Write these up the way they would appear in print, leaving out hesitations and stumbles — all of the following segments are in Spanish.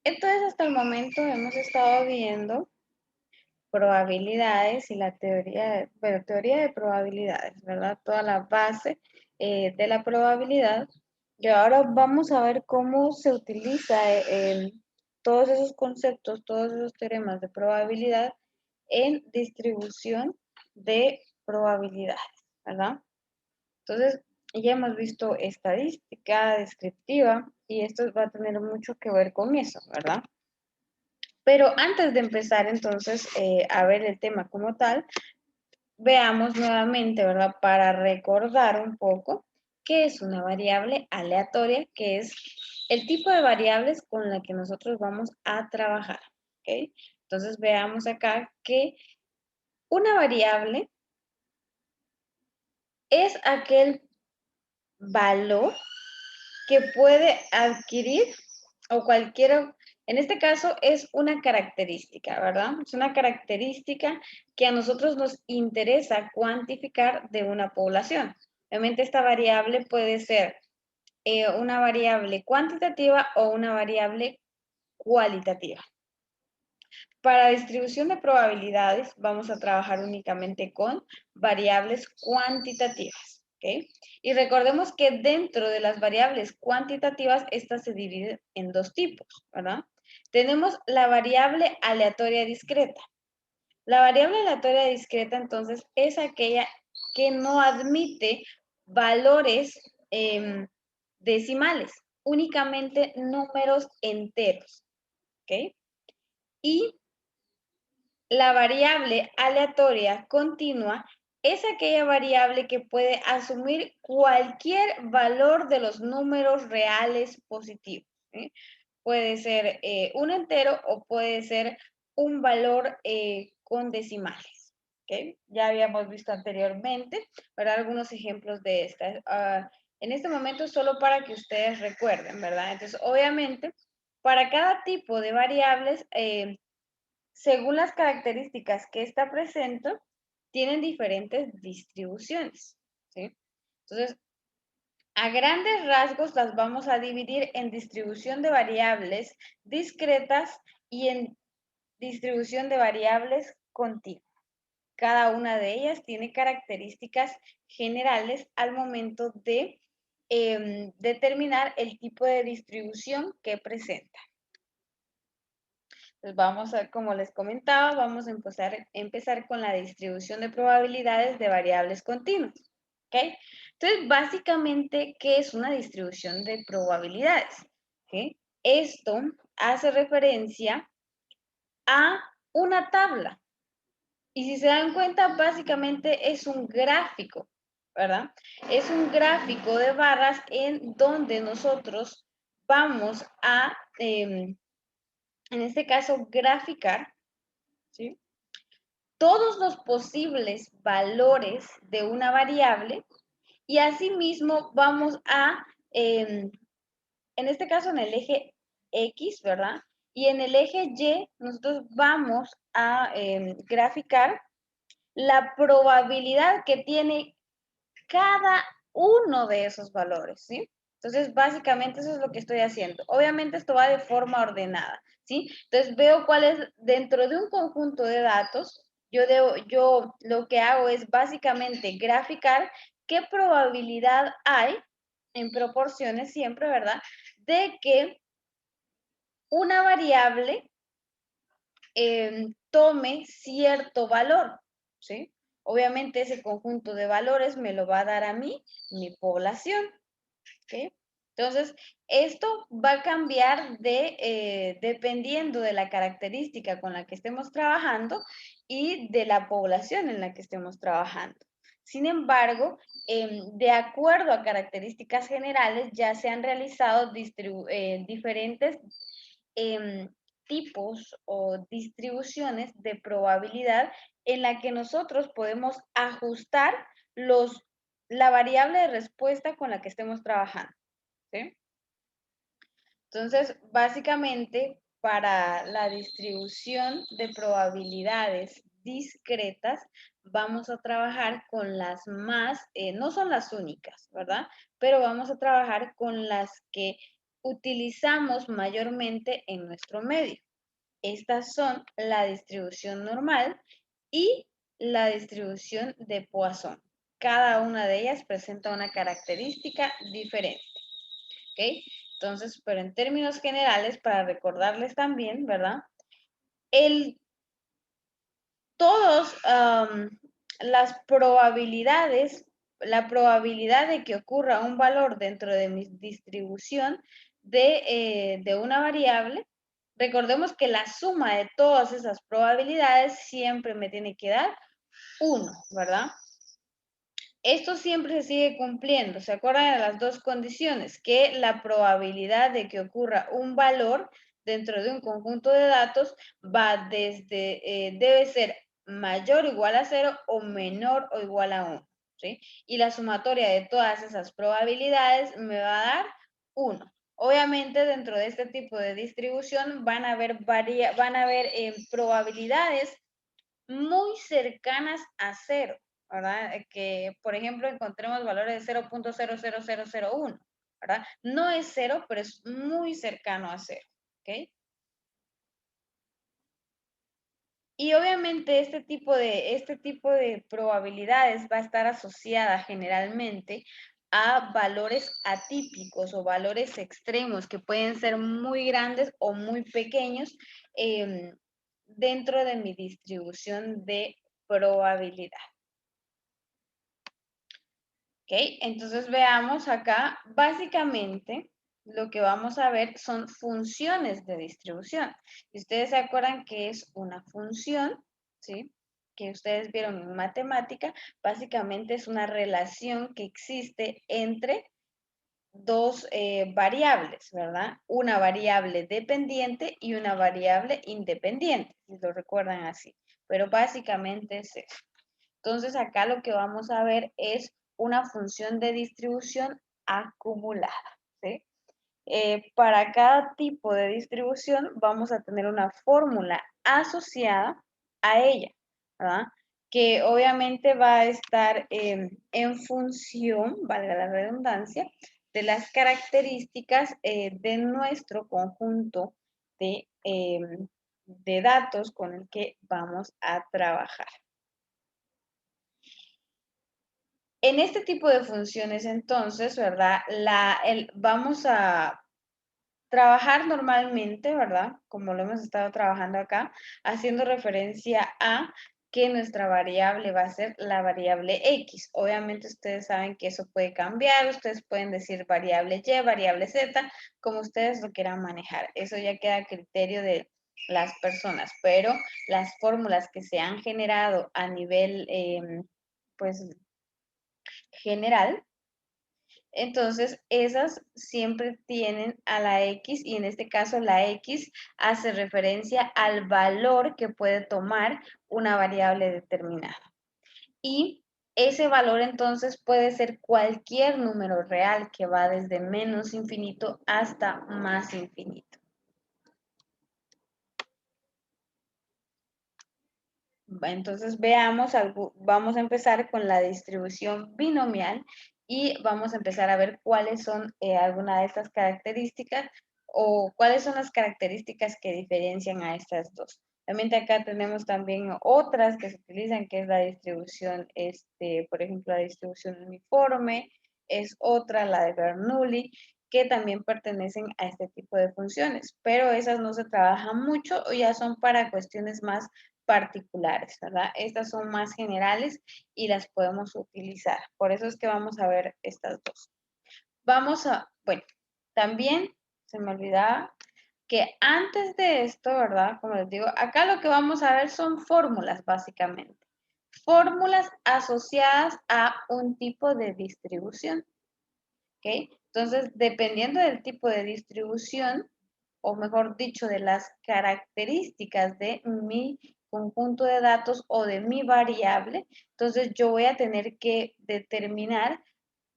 Entonces, hasta el momento hemos estado viendo probabilidades y la teoría teoría de probabilidades, ¿verdad? Toda la base de la probabilidad. Y ahora vamos a ver cómo se utiliza todos esos conceptos, todos esos teoremas de probabilidad en distribución de probabilidades, ¿verdad? Entonces, ya hemos visto estadística, descriptiva, y esto va a tener mucho que ver con eso, ¿verdad? Pero antes de empezar entonces a ver el tema como tal, veamos nuevamente, ¿verdad? Para recordar un poco qué es una variable aleatoria, que es el tipo de variables con la que nosotros vamos a trabajar, ¿ok? Entonces veamos acá que una variable es aquel valor que puede adquirir o cualquier, en este caso es una característica, ¿verdad? Es una característica que a nosotros nos interesa cuantificar de una población. Obviamente esta variable puede ser una variable cuantitativa o una variable cualitativa. Para distribución de probabilidades vamos a trabajar únicamente con variables cuantitativas, ¿ok? Y recordemos que dentro de las variables cuantitativas, estas se dividen en dos tipos, ¿verdad? Tenemos la variable aleatoria discreta. La variable aleatoria discreta, entonces, es aquella que no admite valores decimales, únicamente números enteros, ¿ok? Y la variable aleatoria continua es aquella variable que puede asumir cualquier valor de los números reales positivos, ¿sí? Puede ser un entero o puede ser un valor con decimales, ¿ok? Ya habíamos visto anteriormente, ¿verdad? Algunos ejemplos de estas. En este momento solo para que ustedes recuerden, ¿verdad? Entonces, obviamente, para cada tipo de variables, según las características que está presente, tienen diferentes distribuciones, ¿sí? Entonces, a grandes rasgos las vamos a dividir en distribución de variables discretas y en distribución de variables continuas. Cada una de ellas tiene características generales al momento de determinar el tipo de distribución que presenta. Entonces vamos a, como les comentaba, vamos a empezar con la distribución de probabilidades de variables continuas. ¿Ok? Entonces, básicamente, ¿qué es una distribución de probabilidades? ¿Ok? Esto hace referencia a una tabla. Y si se dan cuenta, básicamente es un gráfico, ¿verdad? Es un gráfico de barras en donde nosotros vamos a en este caso, graficar, ¿sí? Todos los posibles valores de una variable y asimismo vamos a, en este caso en el eje X, ¿verdad? Y en el eje Y nosotros vamos a graficar la probabilidad que tiene cada uno de esos valores, ¿sí? Entonces, básicamente eso es lo que estoy haciendo. Obviamente esto va de forma ordenada, ¿sí? Entonces, veo cuál es, dentro de un conjunto de datos, yo lo que hago es básicamente graficar qué probabilidad hay, en proporciones siempre, ¿verdad? De que una variable tome cierto valor, ¿sí? Obviamente ese conjunto de valores me lo va a dar a mí mi población, ¿ok? Entonces, esto va a cambiar dependiendo de la característica con la que estemos trabajando y de la población en la que estemos trabajando. Sin embargo, de acuerdo a características generales, ya se han realizado diferentes em, tipos o distribuciones de probabilidad en la que nosotros podemos ajustar la variable de respuesta con la que estemos trabajando, ¿sí? Entonces, básicamente, para la distribución de probabilidades discretas, vamos a trabajar con las más, no son las únicas, ¿verdad? Pero vamos a trabajar con las que utilizamos mayormente en nuestro medio. Estas son la distribución normal y la distribución de Poisson. Cada una de ellas presenta una característica diferente. ¿Ok? Entonces, pero en términos generales, para recordarles también, ¿verdad? Todas las probabilidades, la probabilidad de que ocurra un valor dentro de mi distribución de una variable, recordemos que la suma de todas esas probabilidades siempre me tiene que dar 1, ¿verdad? Esto siempre se sigue cumpliendo. ¿Se acuerdan de las dos condiciones? Que la probabilidad de que ocurra un valor dentro de un conjunto de datos va desde, debe ser mayor o igual a 0 o menor o igual a 1. ¿Sí? Y la sumatoria de todas esas probabilidades me va a dar 1. Obviamente, dentro de este tipo de distribución van a haber, probabilidades muy cercanas a 0. ¿Verdad? Que, por ejemplo, encontremos valores de 0.00001, ¿verdad? No es 0, pero es muy cercano a 0, ¿ok? Y obviamente este tipo de probabilidades va a estar asociada generalmente a valores atípicos o valores extremos que pueden ser muy grandes o muy pequeños dentro de mi distribución de probabilidad. ¿Ok? Entonces veamos acá, básicamente lo que vamos a ver son funciones de distribución. Si ustedes se acuerdan que es una función, ¿sí? Que ustedes vieron en matemática, básicamente es una relación que existe entre dos variables, ¿verdad? Una variable dependiente y una variable independiente, si lo recuerdan así. Pero básicamente es eso. Entonces acá lo que vamos a ver es una función de distribución acumulada. ¿Sí? Para cada tipo de distribución vamos a tener una fórmula asociada a ella, ¿verdad? Que obviamente va a estar en función, valga la redundancia, de las características de nuestro conjunto de datos con el que vamos a trabajar. En este tipo de funciones, entonces, ¿verdad? Vamos a trabajar normalmente, ¿verdad? Como lo hemos estado trabajando acá, haciendo referencia a que nuestra variable va a ser la variable X. Obviamente ustedes saben que eso puede cambiar, ustedes pueden decir variable Y, variable Z, como ustedes lo quieran manejar. Eso ya queda a criterio de las personas, pero las fórmulas que se han generado a nivel, pues, general, entonces esas siempre tienen a la X y en este caso la X hace referencia al valor que puede tomar una variable determinada. Y ese valor entonces puede ser cualquier número real que va desde menos infinito hasta más infinito. Entonces veamos, vamos a empezar con la distribución binomial y vamos a empezar a ver cuáles son algunas de estas características o cuáles son las características que diferencian a estas dos. Realmente acá tenemos también otras que se utilizan, que es la distribución, por ejemplo, la distribución uniforme, es otra, la de Bernoulli, que también pertenecen a este tipo de funciones, pero esas no se trabajan mucho o ya son para cuestiones más particulares, ¿verdad? Estas son más generales y las podemos utilizar. Por eso es que vamos a ver estas dos. Bueno, también se me olvidaba que antes de esto, ¿verdad? Como les digo, acá lo que vamos a ver son fórmulas, básicamente. Fórmulas asociadas a un tipo de distribución. ¿Ok? Entonces, dependiendo del tipo de distribución, o mejor dicho, de las características de mi conjunto de datos o de mi variable, entonces yo voy a tener que determinar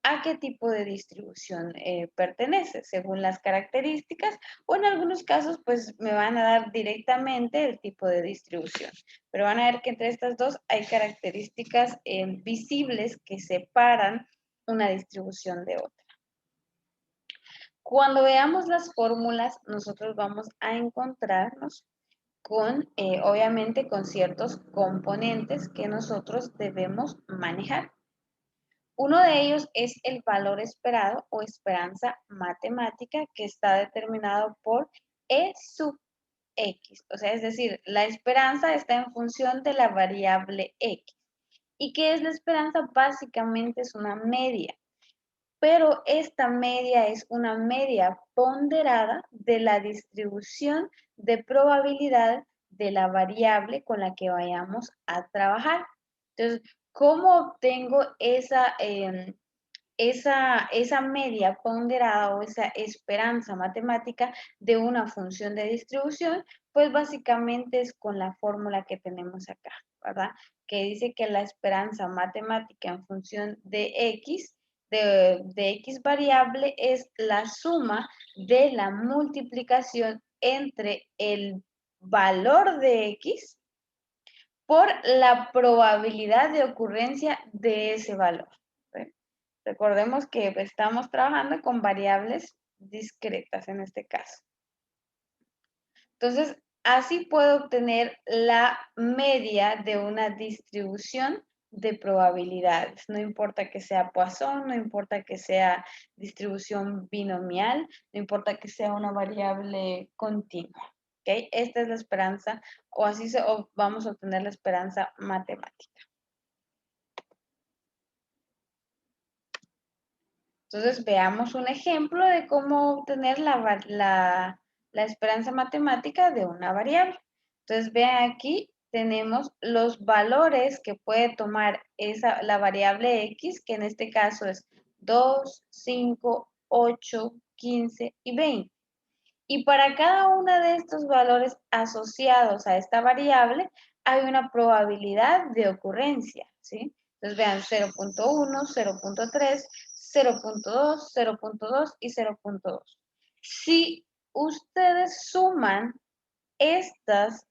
a qué tipo de distribución pertenece, según las características, o en algunos casos, pues me van a dar directamente el tipo de distribución. Pero van a ver que entre estas dos hay características visibles que separan una distribución de otra. Cuando veamos las fórmulas, nosotros vamos a encontrarnos con, obviamente, con ciertos componentes que nosotros debemos manejar. Uno de ellos es el valor esperado o esperanza matemática, que está determinado por E sub X. O sea, es decir, la esperanza está en función de la variable X. ¿Y qué es la esperanza? Básicamente es una media, pero esta media es una media ponderada de la distribución de probabilidad de la variable con la que vayamos a trabajar. Entonces, ¿cómo obtengo esa media ponderada o esa esperanza matemática de una función de distribución? Pues básicamente es con la fórmula que tenemos acá, ¿verdad? Que dice que la esperanza matemática en función de x, de x variable, es la suma de la multiplicación entre el valor de x por la probabilidad de ocurrencia de ese valor. ¿Sí? Recordemos que estamos trabajando con variables discretas en este caso. Entonces, así puedo obtener la media de una distribución de probabilidades. No importa que sea Poisson, no importa que sea distribución binomial, no importa que sea una variable continua. ¿Okay? Esta es la esperanza, o así vamos a obtener la esperanza matemática. Entonces, veamos un ejemplo de cómo obtener la esperanza matemática de una variable. Entonces, vean aquí, tenemos los valores que puede tomar la variable x, que en este caso es 2, 5, 8, 15 y 20. Y para cada uno de estos valores asociados a esta variable, hay una probabilidad de ocurrencia, ¿sí? Entonces vean 0.1, 0.3, 0.2, 0.2 y 0.2. Si ustedes suman estas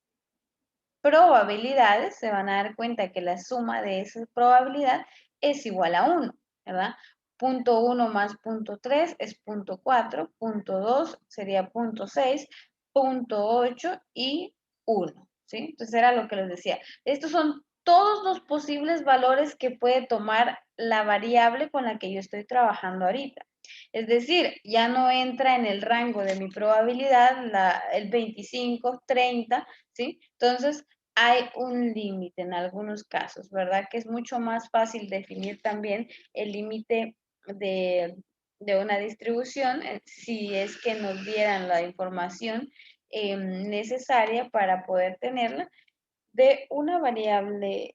probabilidades, se van a dar cuenta que la suma de esa probabilidad es igual a 1, ¿verdad? Punto 1 más punto 3 es punto 4, punto 2 sería punto 6, punto 8 y 1, ¿sí? Entonces era lo que les decía. Estos son todos los posibles valores que puede tomar la variable con la que yo estoy trabajando ahorita. Es decir, ya no entra en el rango de mi probabilidad el 25, 30, ¿sí? Entonces, hay un límite en algunos casos, ¿verdad? Que es mucho más fácil definir también el límite de una distribución si es que nos dieran la información necesaria para poder tenerla de una variable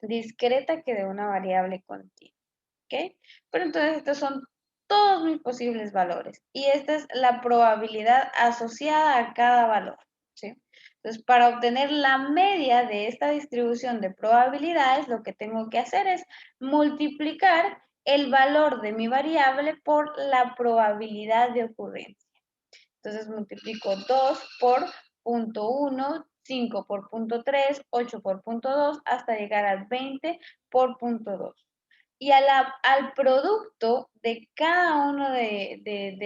discreta que de una variable continua. ¿Ok? Pero entonces estos son todos mis posibles valores y esta es la probabilidad asociada a cada valor, ¿sí? Entonces, para obtener la media de esta distribución de probabilidades, lo que tengo que hacer es multiplicar el valor de mi variable por la probabilidad de ocurrencia. Entonces, multiplico 2 por punto 1, 5 por punto 3, 8 por punto 2, hasta llegar al 20 por punto 2. Y al producto de cada uno de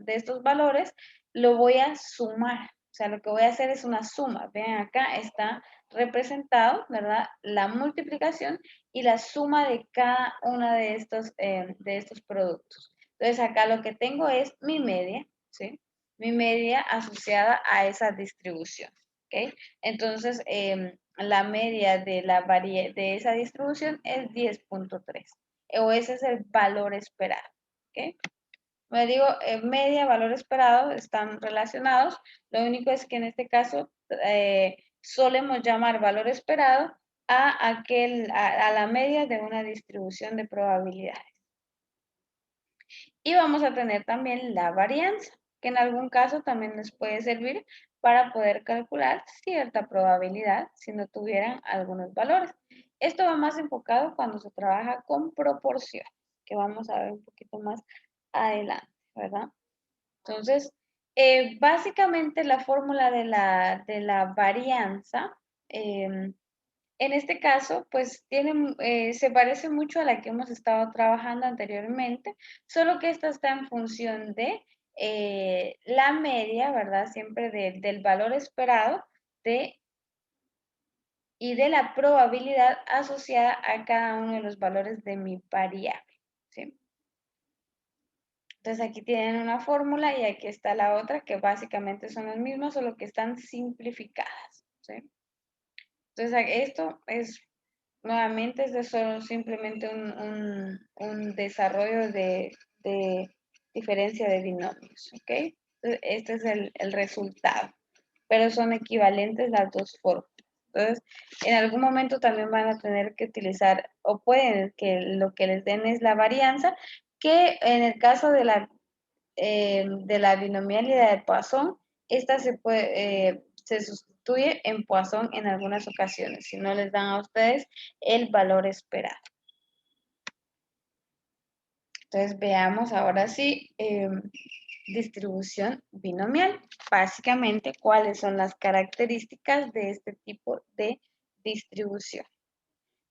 estos valores lo voy a sumar. O sea, lo que voy a hacer es una suma. Vean, acá está representado, ¿verdad? La multiplicación y la suma de cada uno de estos productos. Entonces, acá lo que tengo es mi media, ¿sí? Mi media asociada a esa distribución, ¿ok? Entonces, la media de esa distribución es 10.3, o ese es el valor esperado, ¿ok? Me digo, media, valor esperado están relacionados, lo único es que en este caso solemos llamar valor esperado a la media de una distribución de probabilidades. Y vamos a tener también la varianza, que en algún caso también nos puede servir para poder calcular cierta probabilidad si no tuvieran algunos valores. Esto va más enfocado cuando se trabaja con proporciones, que vamos a ver un poquito más adelante, ¿verdad? Entonces, básicamente la fórmula de la varianza En este caso, pues se parece mucho a la que hemos estado trabajando anteriormente, solo que esta está en función de la media, ¿verdad? Siempre del valor esperado de, y de la probabilidad asociada a cada uno de los valores de mi variable, ¿sí? Entonces aquí tienen una fórmula y aquí está la otra que básicamente son las mismas, solo que están simplificadas, ¿sí? Entonces esto es, nuevamente, es solo simplemente un desarrollo de diferencia de binomios, ¿ok? Entonces, este es el resultado, pero son equivalentes las dos formas. Entonces, en algún momento también van a tener que utilizar, o pueden que lo que les den es la varianza, que en el caso de la binomialidad de Poisson, esta se sustituye en Poisson en algunas ocasiones, si no les dan a ustedes el valor esperado. Entonces veamos ahora sí distribución binomial. Básicamente, ¿cuáles son las características de este tipo de distribución?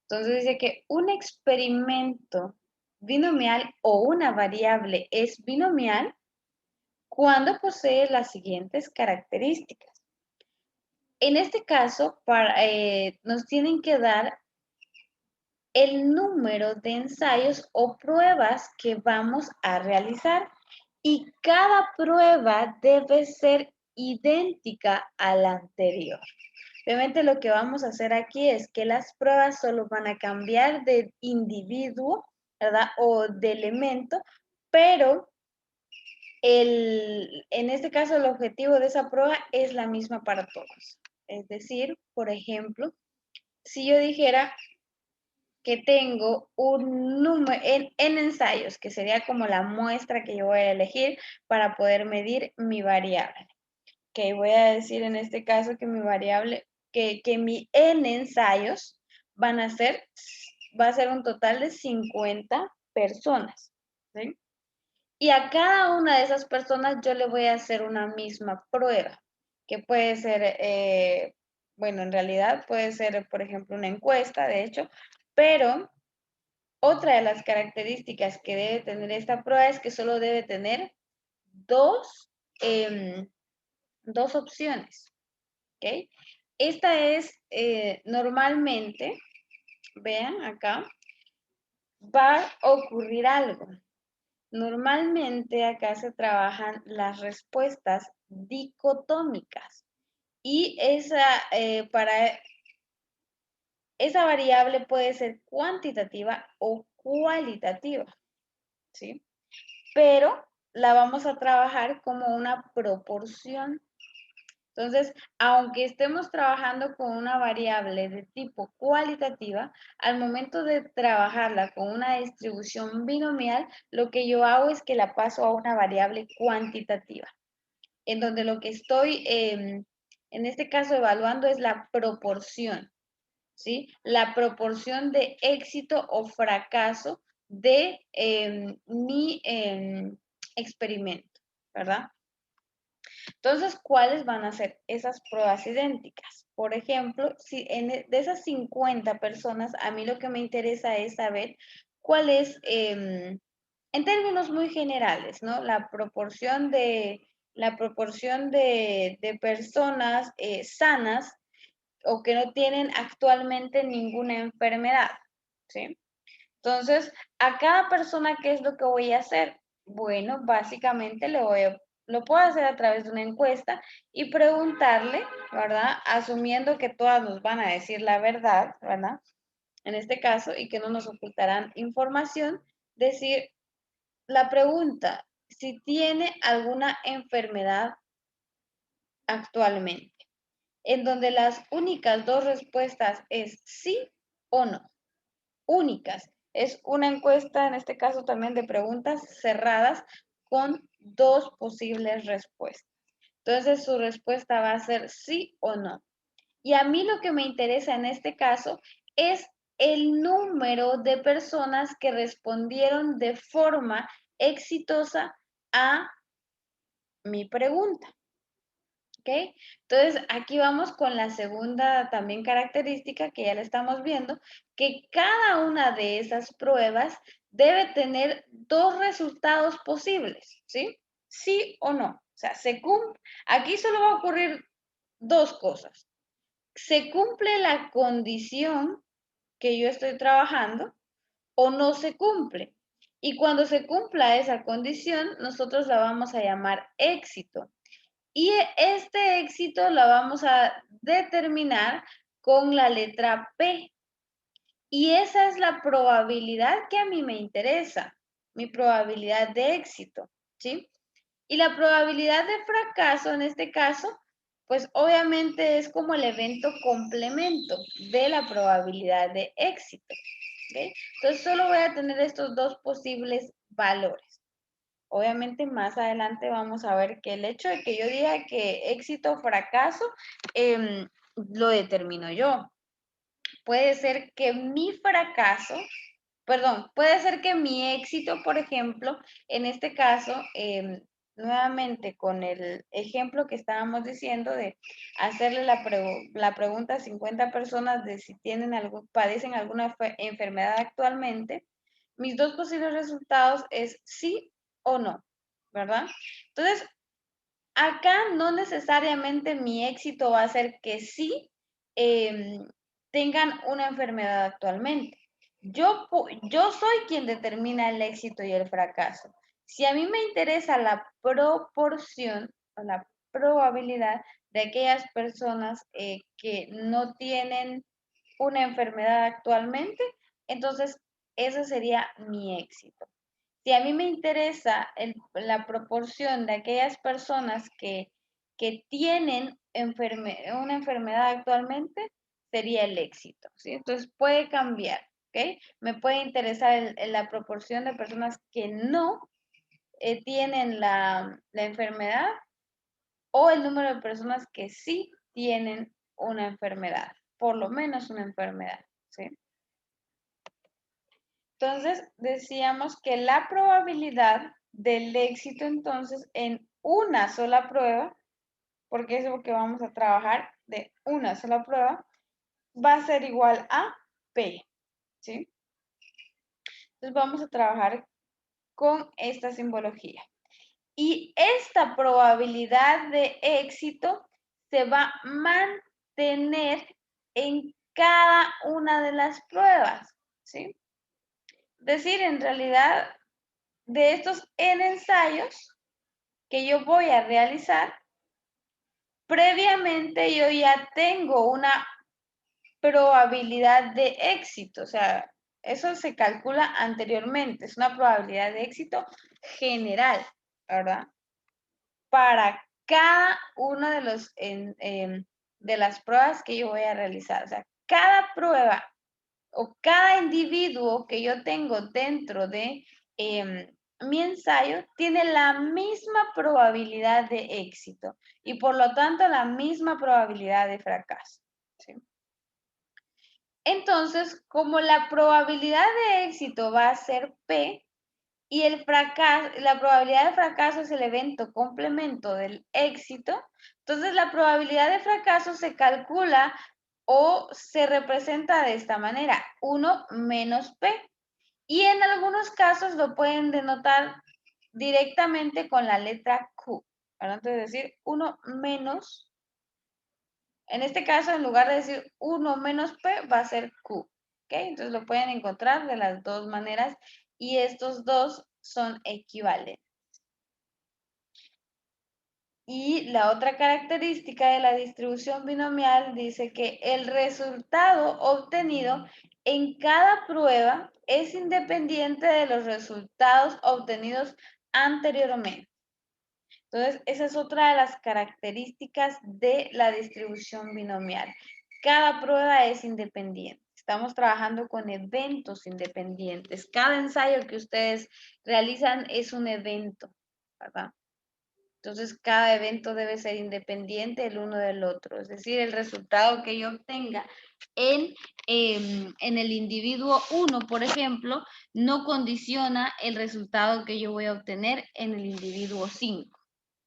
Entonces dice que un experimento binomial o una variable es binomial cuando posee las siguientes características. En este caso, nos tienen que dar el número de ensayos o pruebas que vamos a realizar y cada prueba debe ser idéntica a la anterior. Obviamente lo que vamos a hacer aquí es que las pruebas solo van a cambiar de individuo, ¿verdad? O de elemento, pero en este caso el objetivo de esa prueba es la misma para todos. Es decir, por ejemplo, si yo dijera que tengo un número en ensayos, que sería como la muestra que yo voy a elegir para poder medir mi variable. Que voy a decir en este caso que mi variable, que mi n ensayos va a ser un total de 50 personas, ¿sí? Y a cada una de esas personas yo le voy a hacer una misma prueba, que puede ser, bueno, en realidad puede ser, por ejemplo, una encuesta, de hecho, pero otra de las características que debe tener esta prueba es que solo debe tener dos, dos opciones, ¿ok? Esta es normalmente, vean acá, va a ocurrir algo. Normalmente acá se trabajan las respuestas dicotómicas y para esa variable puede ser cuantitativa o cualitativa, ¿sí? Pero la vamos a trabajar como una proporción. Entonces, aunque estemos trabajando con una variable de tipo cualitativa, al momento de trabajarla con una distribución binomial, lo que yo hago es que la paso a una variable cuantitativa, en donde lo que estoy, en este caso, evaluando es la proporción, ¿sí? La proporción de éxito o fracaso de mi experimento, ¿verdad? Entonces, ¿cuáles van a ser esas pruebas idénticas? Por ejemplo, si de esas 50 personas, a mí lo que me interesa es saber cuál es, en términos muy generales, ¿no? La proporción de personas sanas o que no tienen actualmente ninguna enfermedad, ¿sí? Entonces, a cada persona, ¿qué es lo que voy a hacer? Bueno, básicamente lo puedo hacer a través de una encuesta y preguntarle, ¿verdad? Asumiendo que todas nos van a decir la verdad, ¿verdad? En este caso, y que no nos ocultarán información, decir la pregunta, si tiene alguna enfermedad actualmente, en donde las únicas dos respuestas es sí o no. Únicas. Es una encuesta, en este caso también de preguntas cerradas con dos posibles respuestas. Entonces su respuesta va a ser sí o no. Y a mí lo que me interesa en este caso es el número de personas que respondieron de forma exitosa a mi pregunta. ¿Ok? Entonces, aquí vamos con la segunda también característica que ya la estamos viendo, que cada una de esas pruebas debe tener dos resultados posibles, ¿sí? Sí o no. O sea, aquí solo va a ocurrir dos cosas. ¿Se cumple la condición que yo estoy trabajando o no se cumple? Y cuando se cumpla esa condición, nosotros la vamos a llamar éxito. Y este éxito lo vamos a determinar con la letra P. Y esa es la probabilidad que a mí me interesa, mi probabilidad de éxito, ¿sí? Y la probabilidad de fracaso en este caso, pues obviamente es como el evento complemento de la probabilidad de éxito, ¿ok? Entonces solo voy a tener estos dos posibles valores. Obviamente más adelante vamos a ver que el hecho de que yo diga que éxito o fracaso lo determino yo. Puede ser que mi fracaso, perdón, puede ser que mi éxito, por ejemplo, en este caso, nuevamente con el ejemplo que estábamos diciendo de hacerle la pregunta a 50 personas de si padecen alguna enfermedad actualmente, mis dos posibles resultados es sí o no, ¿verdad? Entonces, acá no necesariamente mi éxito va a ser que sí tengan una enfermedad actualmente. Yo soy quien determina el éxito y el fracaso. Si a mí me interesa la proporción o la probabilidad de aquellas personas que no tienen una enfermedad actualmente, entonces ese sería mi éxito. Si a mí me interesa la proporción de aquellas personas que tienen una enfermedad actualmente, sería el éxito, ¿sí? Entonces puede cambiar, ¿ok? Me puede interesar la proporción de personas que no tienen la enfermedad o el número de personas que sí tienen una enfermedad, por lo menos una enfermedad, ¿sí? Entonces, decíamos que la probabilidad del éxito entonces en una sola prueba, porque es lo que vamos a trabajar de una sola prueba, va a ser igual a P, ¿sí? Entonces vamos a trabajar con esta simbología. Y esta probabilidad de éxito se va a mantener en cada una de las pruebas, ¿sí? Es decir, en realidad, de estos N ensayos que yo voy a realizar, previamente yo ya tengo una probabilidad de éxito, o sea, eso se calcula anteriormente, es una probabilidad de éxito general, ¿verdad? Para cada una de las pruebas que yo voy a realizar, o sea, cada prueba o cada individuo que yo tengo dentro de mi ensayo tiene la misma probabilidad de éxito y por lo tanto la misma probabilidad de fracaso, ¿sí? Entonces, como la probabilidad de éxito va a ser P y la probabilidad de fracaso es el evento complemento del éxito, entonces la probabilidad de fracaso se calcula o se representa de esta manera, 1 menos P. Y en algunos casos lo pueden denotar directamente con la letra Q. ¿Verdad? Entonces decir 1 menos, en este caso en lugar de decir 1 menos P va a ser Q. ¿Ok? Entonces lo pueden encontrar de las dos maneras y estos dos son equivalentes. Y la otra característica de la distribución binomial dice que el resultado obtenido en cada prueba es independiente de los resultados obtenidos anteriormente. Entonces, esa es otra de las características de la distribución binomial. Cada prueba es independiente. Estamos trabajando con eventos independientes. Cada ensayo que ustedes realizan es un evento, ¿verdad? Entonces, cada evento debe ser independiente el uno del otro. Es decir, el resultado que yo obtenga en el individuo 1, por ejemplo, no condiciona el resultado que yo voy a obtener en el individuo 5.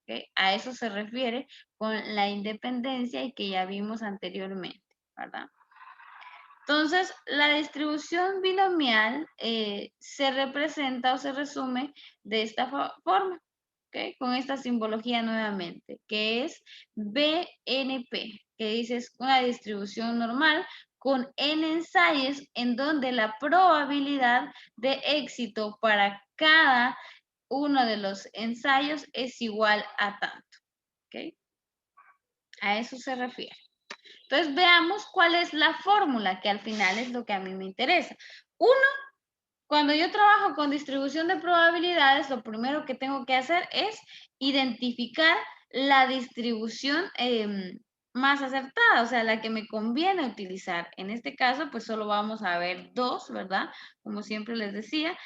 ¿ok? A eso se refiere con la independencia y que ya vimos anteriormente, ¿verdad? Entonces, la distribución binomial se representa o se resume de esta forma, ¿ok? Con esta simbología nuevamente, que es BNP, que dice es una distribución normal con n ensayos en donde la probabilidad de éxito para cada uno de los ensayos es igual a tanto, ¿ok? A eso se refiere. Entonces veamos cuál es la fórmula, que al final es lo que a mí me interesa. Uno, cuando yo trabajo con distribución de probabilidades, lo primero que tengo que hacer es identificar la distribución más acertada, o sea, la que me conviene utilizar. En este caso, pues solo vamos a ver dos, ¿verdad? Como siempre les decía,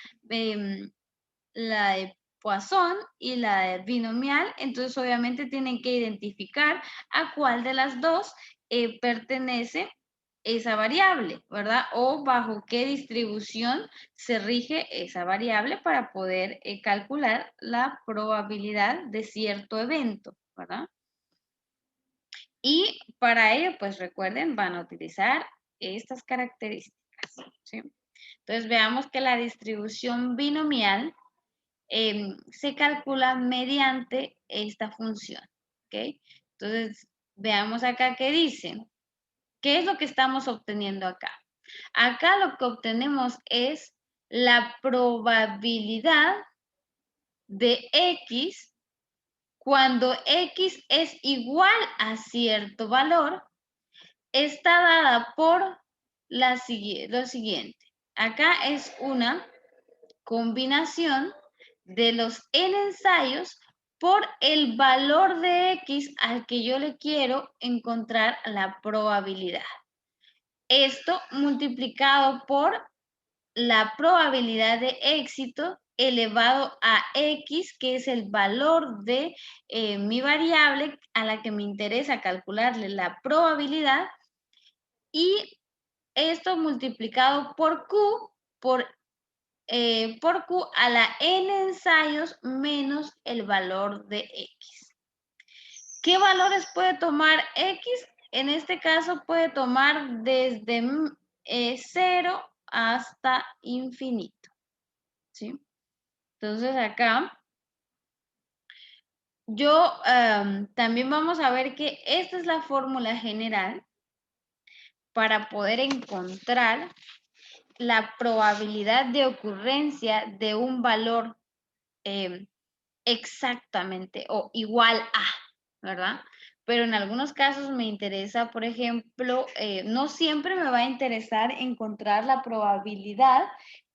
la de Poisson y la de binomial, entonces obviamente tienen que identificar a cuál de las dos pertenece esa variable, ¿verdad? O bajo qué distribución se rige esa variable para poder calcular la probabilidad de cierto evento, ¿verdad? Y para ello, pues recuerden, van a utilizar estas características, ¿sí? Entonces veamos que la distribución binomial se calcula mediante esta función, ¿ok? Entonces, veamos acá qué dice. ¿Qué es lo que estamos obteniendo acá? Acá lo que obtenemos es la probabilidad de X cuando X es igual a cierto valor, está dada por lo siguiente. Acá es una combinación de los n ensayos por el valor de X al que yo le quiero encontrar la probabilidad. Esto multiplicado por la probabilidad de éxito elevado a X, que es el valor de mi variable a la que me interesa calcularle la probabilidad, y esto multiplicado por Q, por Q a la n ensayos menos el valor de X. ¿Qué valores puede tomar X? En este caso puede tomar desde 0 hasta infinito, ¿sí? Entonces acá yo también vamos a ver que esta es la fórmula general para poder encontrar la probabilidad de ocurrencia de un valor exactamente o igual a, ¿verdad? Pero en algunos casos me interesa, por ejemplo, no siempre me va a interesar encontrar la probabilidad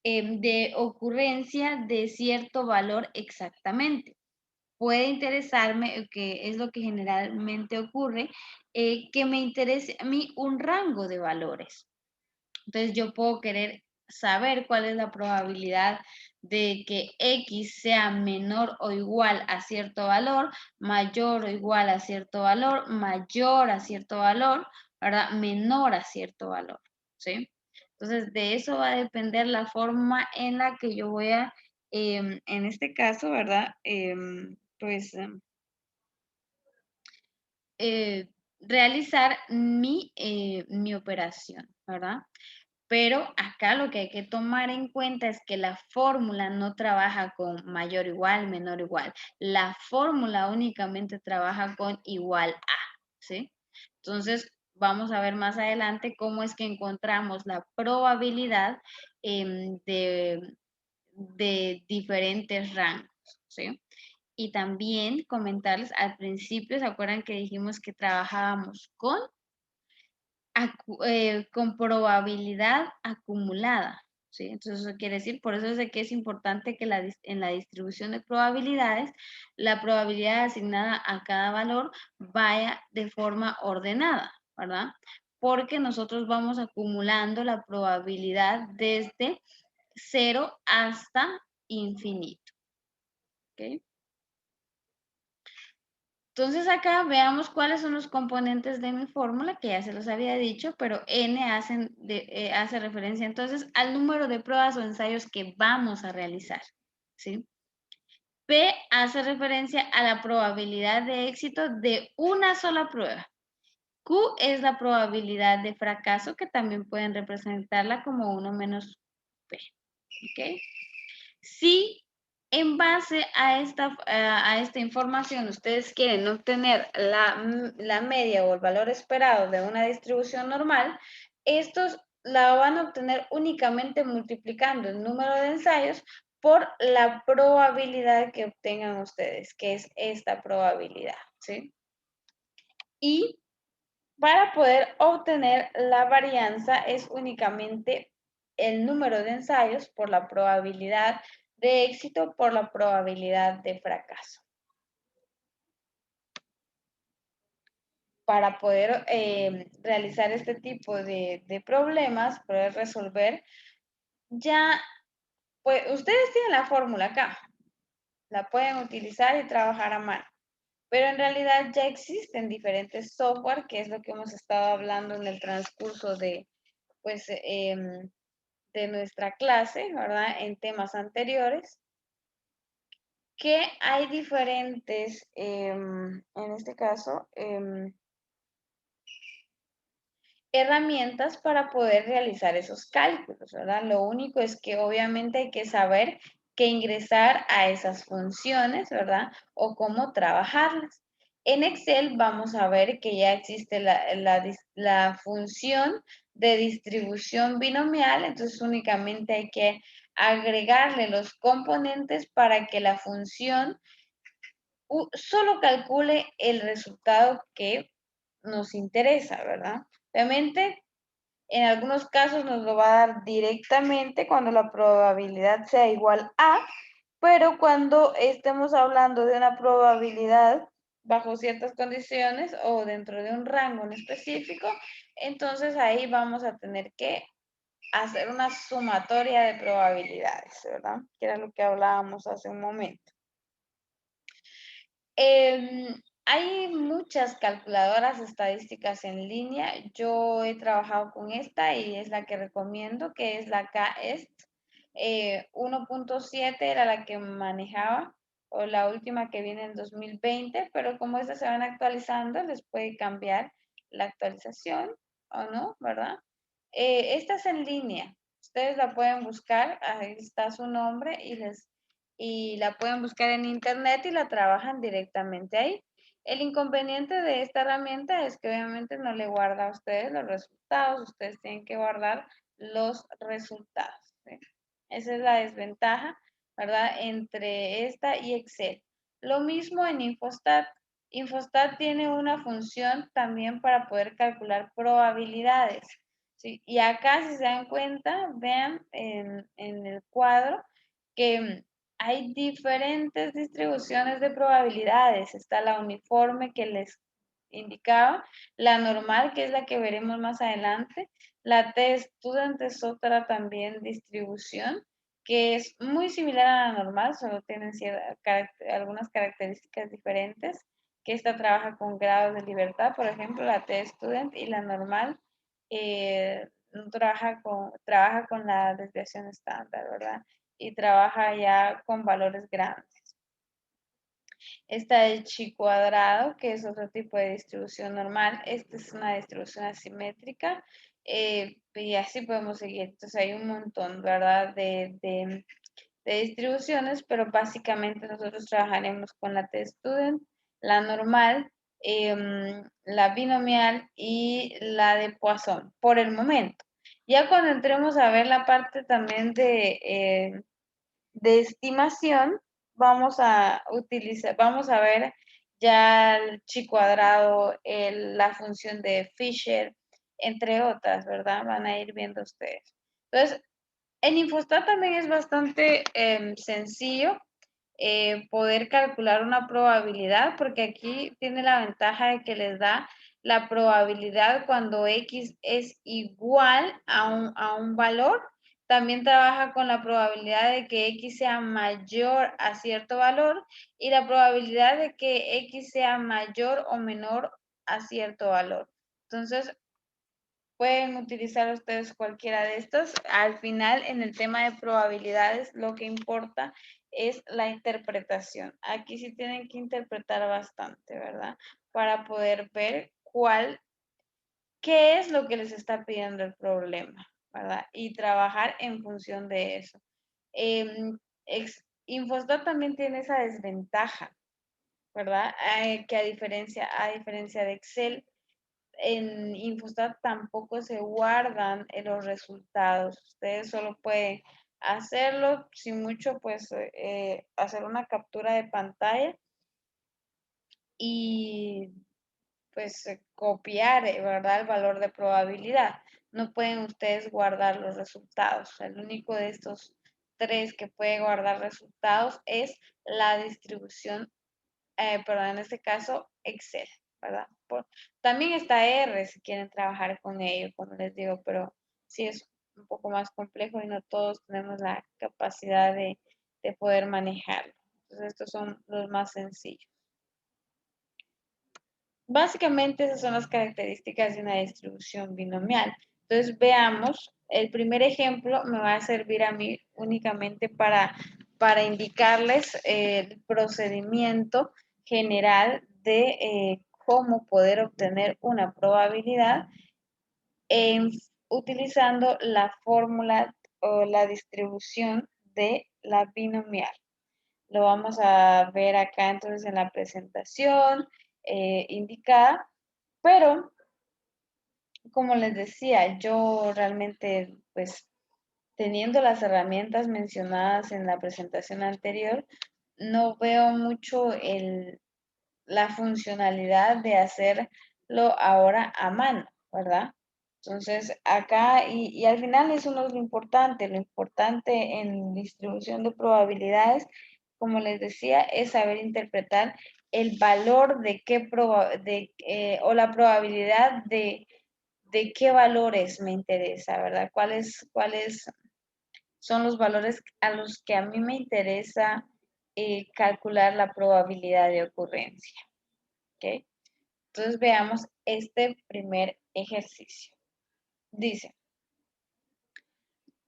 de ocurrencia de cierto valor exactamente. Puede interesarme, que es lo que generalmente ocurre, que me interese a mí un rango de valores. Entonces yo puedo querer saber cuál es la probabilidad de que X sea menor o igual a cierto valor, mayor o igual a cierto valor, mayor a cierto valor, ¿verdad? Menor a cierto valor, ¿sí? Entonces de eso va a depender la forma en la que yo voy a, en este caso, ¿verdad? Pues realizar mi operación, ¿verdad? Pero acá lo que hay que tomar en cuenta es que la fórmula no trabaja con mayor igual, menor igual. La fórmula únicamente trabaja con igual a, ¿sí? Entonces, vamos a ver más adelante cómo es que encontramos la probabilidad de diferentes rangos, ¿sí? Y también comentarles al principio, ¿se acuerdan que dijimos que trabajábamos con probabilidad acumulada? ¿Sí? Entonces eso quiere decir, por eso es de que es importante que en la distribución de probabilidades, la probabilidad asignada a cada valor vaya de forma ordenada, ¿verdad? Porque nosotros vamos acumulando la probabilidad desde 0 hasta infinito. ¿Ok? Entonces acá veamos cuáles son los componentes de mi fórmula, que ya se los había dicho, pero n hace referencia entonces al número de pruebas o ensayos que vamos a realizar, ¿sí? P hace referencia a la probabilidad de éxito de una sola prueba. Q es la probabilidad de fracaso, que también pueden representarla como 1 menos P. ¿Ok? Si en base a esta información ustedes quieren obtener la media o el valor esperado de una distribución normal, estos la van a obtener únicamente multiplicando el número de ensayos por la probabilidad que obtengan ustedes, que es esta probabilidad, ¿sí? Y para poder obtener la varianza es únicamente el número de ensayos por la probabilidad de éxito por la probabilidad de fracaso. Para poder realizar este tipo de problemas, poder resolver, ya, pues ustedes tienen la fórmula acá, la pueden utilizar y trabajar a mano. Pero en realidad ya existen diferentes software, que es lo que hemos estado hablando en el transcurso de, pues, de nuestra clase, ¿verdad? En temas anteriores, que hay diferentes, en este caso, herramientas para poder realizar esos cálculos, ¿verdad? Lo único es que obviamente hay que saber qué ingresar a esas funciones, ¿verdad? O cómo trabajarlas. En Excel vamos a ver que ya existe la función de distribución binomial, entonces únicamente hay que agregarle los componentes para que la función solo calcule el resultado que nos interesa, ¿verdad? Obviamente, en algunos casos nos lo va a dar directamente cuando la probabilidad sea igual a, pero cuando estemos hablando de una probabilidad bajo ciertas condiciones o dentro de un rango en específico, entonces ahí vamos a tener que hacer una sumatoria de probabilidades, ¿verdad? Que era lo que hablábamos hace un momento. Hay muchas calculadoras estadísticas en línea. Yo he trabajado con esta y es la que recomiendo, que es la KEST. 1.7 era la que manejaba, o la última que viene en 2020, pero como estas se van actualizando, les puede cambiar la actualización o no, ¿verdad? Esta es en línea. Ustedes la pueden buscar, ahí está su nombre y la pueden buscar en internet y la trabajan directamente ahí. El inconveniente de esta herramienta es que obviamente no le guarda a ustedes los resultados, ustedes tienen que guardar los resultados, ¿sí? Esa es la desventaja, ¿verdad? Entre esta y Excel. Lo mismo en Infostat. Infostat tiene una función también para poder calcular probabilidades, ¿sí? Y acá, si se dan cuenta, vean en el cuadro que hay diferentes distribuciones de probabilidades. Está la uniforme que les indicaba, la normal, que es la que veremos más adelante. La T-Student es otra también distribución que es muy similar a la normal, solo tienen algunas características diferentes, que esta trabaja con grados de libertad, por ejemplo, la T-Student, y la normal trabaja con la desviación estándar, ¿verdad? Y trabaja ya con valores grandes. Está el chi cuadrado, que es otro tipo de distribución normal. Esta es una distribución asimétrica. Y así podemos seguir. Entonces hay un montón, ¿verdad? De distribuciones, pero básicamente nosotros trabajaremos con la T-Student, la normal, la binomial y la de Poisson, por el momento. Ya cuando entremos a ver la parte también de estimación, vamos a ver ya el chi cuadrado, la función de Fisher, entre otras, ¿verdad? Van a ir viendo ustedes. Entonces, en Infostat también es bastante sencillo poder calcular una probabilidad, porque aquí tiene la ventaja de que les da la probabilidad cuando X es igual a un valor. También trabaja con la probabilidad de que X sea mayor a cierto valor y la probabilidad de que X sea mayor o menor a cierto valor. Entonces, pueden utilizar ustedes cualquiera de estos. Al final, en el tema de probabilidades, lo que importa es la interpretación. Aquí sí tienen que interpretar bastante, ¿verdad? Para poder ver qué es lo que les está pidiendo el problema, ¿verdad? Y trabajar en función de eso. Infostat también tiene esa desventaja, ¿verdad? Que a diferencia de Excel, en Infostat tampoco se guardan los resultados. Ustedes solo pueden hacerlo, sin mucho, pues hacer una captura de pantalla y pues copiar, ¿verdad? El valor de probabilidad. No pueden ustedes guardar los resultados. El único de estos tres que puede guardar resultados es la distribución, perdón, en este caso Excel, ¿verdad? También está R si quieren trabajar con ello, como les digo, pero sí es un poco más complejo y no todos tenemos la capacidad de poder manejarlo. Entonces estos son los más sencillos. Básicamente esas son las características de una distribución binomial. Entonces veamos, el primer ejemplo me va a servir a mí únicamente para indicarles el procedimiento general de cómo poder obtener una probabilidad utilizando la fórmula o la distribución de la binomial. Lo vamos a ver acá entonces en la presentación indicada, pero como les decía, yo realmente pues teniendo las herramientas mencionadas en la presentación anterior, no veo mucho la funcionalidad de hacerlo ahora a mano, ¿verdad? Entonces, acá, y al final eso no es lo importante en distribución de probabilidades, como les decía, es saber interpretar el valor de o la probabilidad de qué valores me interesa, ¿verdad? ¿Cuáles son los valores a los que a mí me interesa calcular la probabilidad de ocurrencia? ¿Ok? Entonces veamos este primer ejercicio. Dice,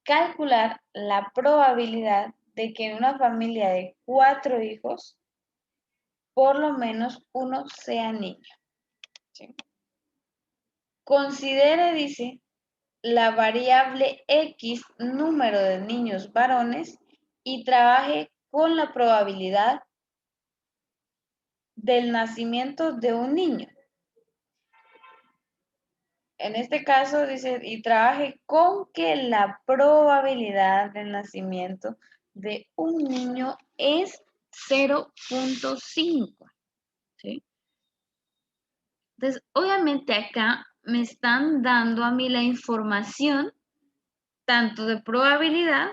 calcular la probabilidad de que en una familia de 4 hijos, por lo menos uno sea niño. ¿Sí? Considere, dice, la variable X número de niños varones y trabaje con la probabilidad del nacimiento de un niño. En este caso dice, y trabaje con que la probabilidad del nacimiento de un niño es 0.5. ¿Sí? Entonces, obviamente acá me están dando a mí la información tanto de probabilidad,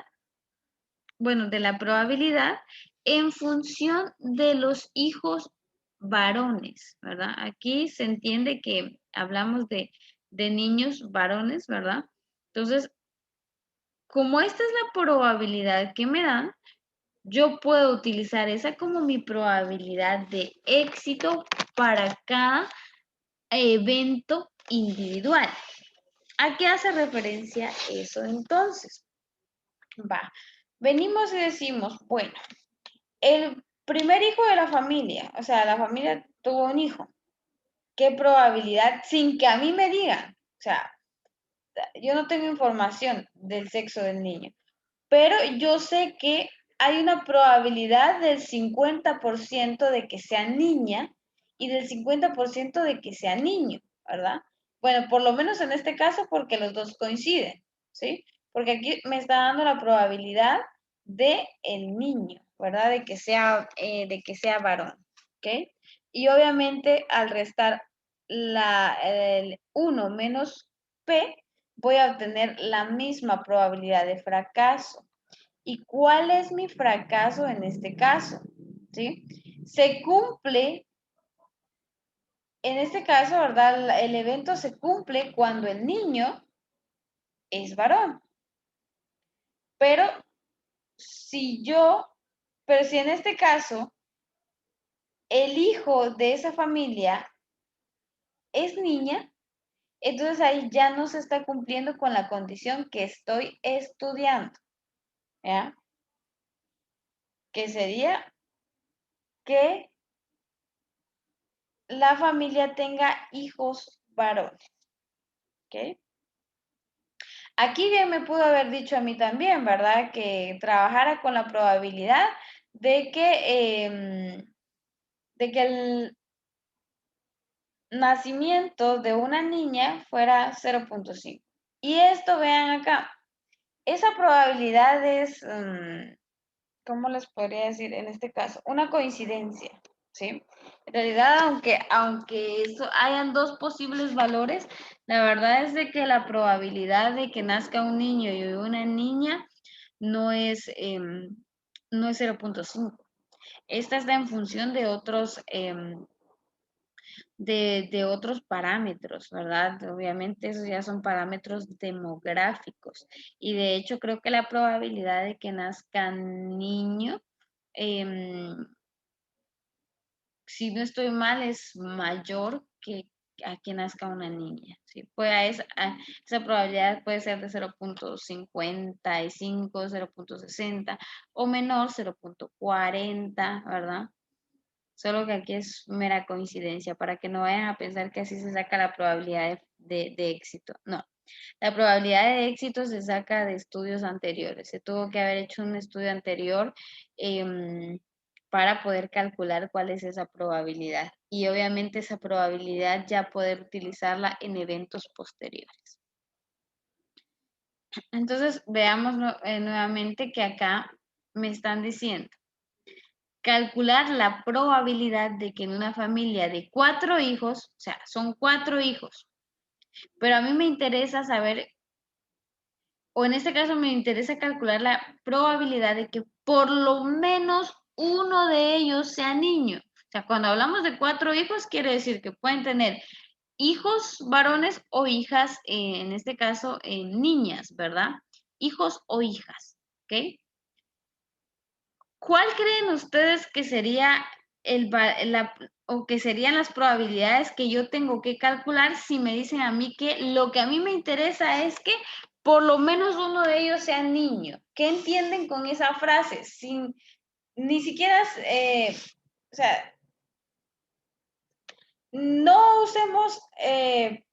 bueno, de la probabilidad en función de los hijos varones, ¿verdad? Aquí se entiende que hablamos de niños varones, ¿verdad? Entonces, como esta es la probabilidad que me dan, yo puedo utilizar esa como mi probabilidad de éxito para cada evento individual. ¿A qué hace referencia eso entonces? Va, venimos y decimos, bueno, el primer hijo de la familia, o sea, la familia tuvo un hijo, ¿qué probabilidad? Sin que a mí me digan, o sea, yo no tengo información del sexo del niño, pero yo sé que hay una probabilidad del 50% de que sea niña y del 50% de que sea niño, ¿verdad? Bueno, por lo menos en este caso porque los dos coinciden, ¿sí? Porque aquí me está dando la probabilidad de el niño, ¿verdad? De que sea varón, ¿ok? Y obviamente al restar el 1 menos P, voy a obtener la misma probabilidad de fracaso. ¿Y cuál es mi fracaso en este caso? ¿Sí? Se cumple, en este caso, ¿verdad? El evento se cumple cuando el niño es varón. Pero pero si en este caso el hijo de esa familia es niña, entonces ahí ya no se está cumpliendo con la condición que estoy estudiando. ¿Ya? que sería que la familia tenga hijos varones. ¿Ok? Aquí bien me pudo haber dicho a mí también, ¿verdad? Que trabajara con la probabilidad de que el nacimiento de una niña fuera 0.5. Y esto, vean acá, esa probabilidad es, ¿cómo les podría decir en este caso? Una coincidencia, ¿sí? En realidad, aunque hayan dos posibles valores, la verdad es de que la probabilidad de que nazca un niño y una niña no es, no es 0.5. Esta está en función de otros, de otros parámetros, ¿verdad? Obviamente esos ya son parámetros demográficos. Y de hecho creo que la probabilidad de que nazcan niños, si no estoy mal, es mayor que a que nazca una niña. ¿Sí? Esa probabilidad puede ser de 0.55, 0.60 o menor 0.40, ¿verdad? Solo que aquí es mera coincidencia, para que no vayan a pensar que así se saca la probabilidad de éxito. No, la probabilidad de éxito se saca de estudios anteriores. Se tuvo que haber hecho un estudio anterior para poder calcular cuál es esa probabilidad. Y obviamente esa probabilidad ya poder utilizarla en eventos posteriores. Entonces, veamos nuevamente que acá me están diciendo calcular la probabilidad de que en una familia de 4 hijos, o sea, son 4 hijos, pero a mí me interesa saber, o en este caso me interesa calcular la probabilidad de que por lo menos uno de ellos sea niño. O sea, cuando hablamos de 4 hijos, quiere decir que pueden tener hijos varones o hijas, en este caso, niñas, ¿verdad? Hijos o hijas, ¿ok? ¿Cuál creen ustedes que sería o que serían las probabilidades que yo tengo que calcular si me dicen a mí que lo que a mí me interesa es que por lo menos uno de ellos sea niño? ¿Qué entienden con esa frase? Ni siquiera, o sea, no usemos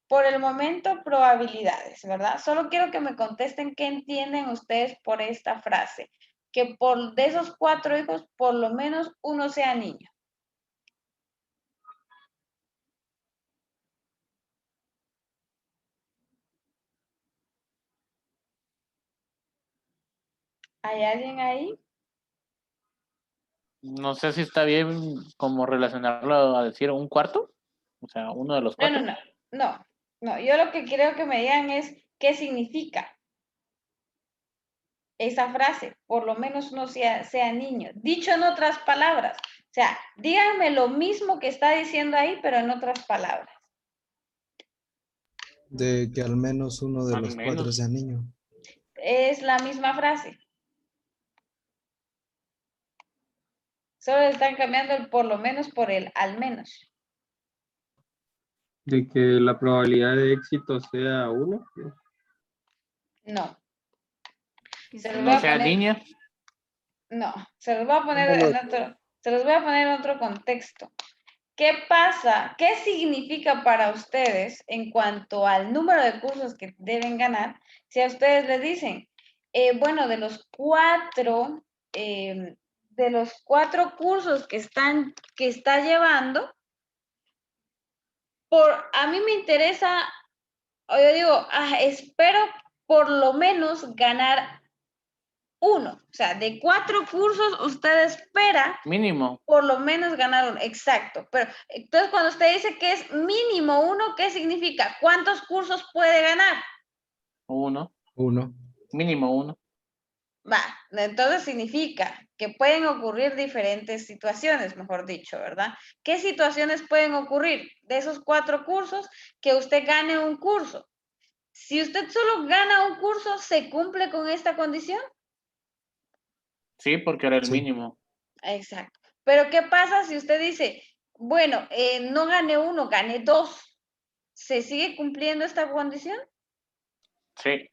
por el momento probabilidades, ¿verdad? Solo quiero que me contesten qué entienden ustedes por esta frase. Que de esos 4 hijos, por lo menos uno sea niño. ¿Hay alguien ahí? No sé si está bien como relacionarlo a decir un cuarto, o sea, uno de los No, no, 4. no. Yo lo que quiero que me digan es qué significa esa frase, por lo menos uno sea niño. Dicho en otras palabras, o sea, díganme lo mismo que está diciendo ahí, pero en otras palabras. De que al menos uno de Al los 4 menos. sea niño. Es la misma frase. Solo están cambiando el por lo menos por el al menos. De que la probabilidad de éxito sea 1. No. Se los voy No a sea poner, niña. no, se los voy a poner ¿Cómo lo- en otro, se los voy a poner en otro contexto. ¿Qué pasa? ¿Qué significa para ustedes en cuanto al número de cursos que deben ganar? Si a ustedes les dicen, bueno, de los cuatro cursos que está llevando, a mí me interesa, o yo digo, espero por lo menos ganar uno. O sea, de 4 cursos usted espera Mínimo. por lo menos ganar uno. Exacto. Pero entonces cuando usted dice que es mínimo uno, ¿qué significa? ¿Cuántos cursos puede ganar? 1. 1. Mínimo 1. Va, entonces significa que pueden ocurrir diferentes situaciones, mejor dicho, ¿verdad? ¿Qué situaciones pueden ocurrir de esos 4 cursos que usted gane un curso? Si usted solo gana un curso, ¿se cumple con esta condición? Sí, porque era el Sí. mínimo. Exacto. Pero ¿qué pasa si usted dice, bueno, no gané uno, gané 2? ¿Se sigue cumpliendo esta condición? Sí.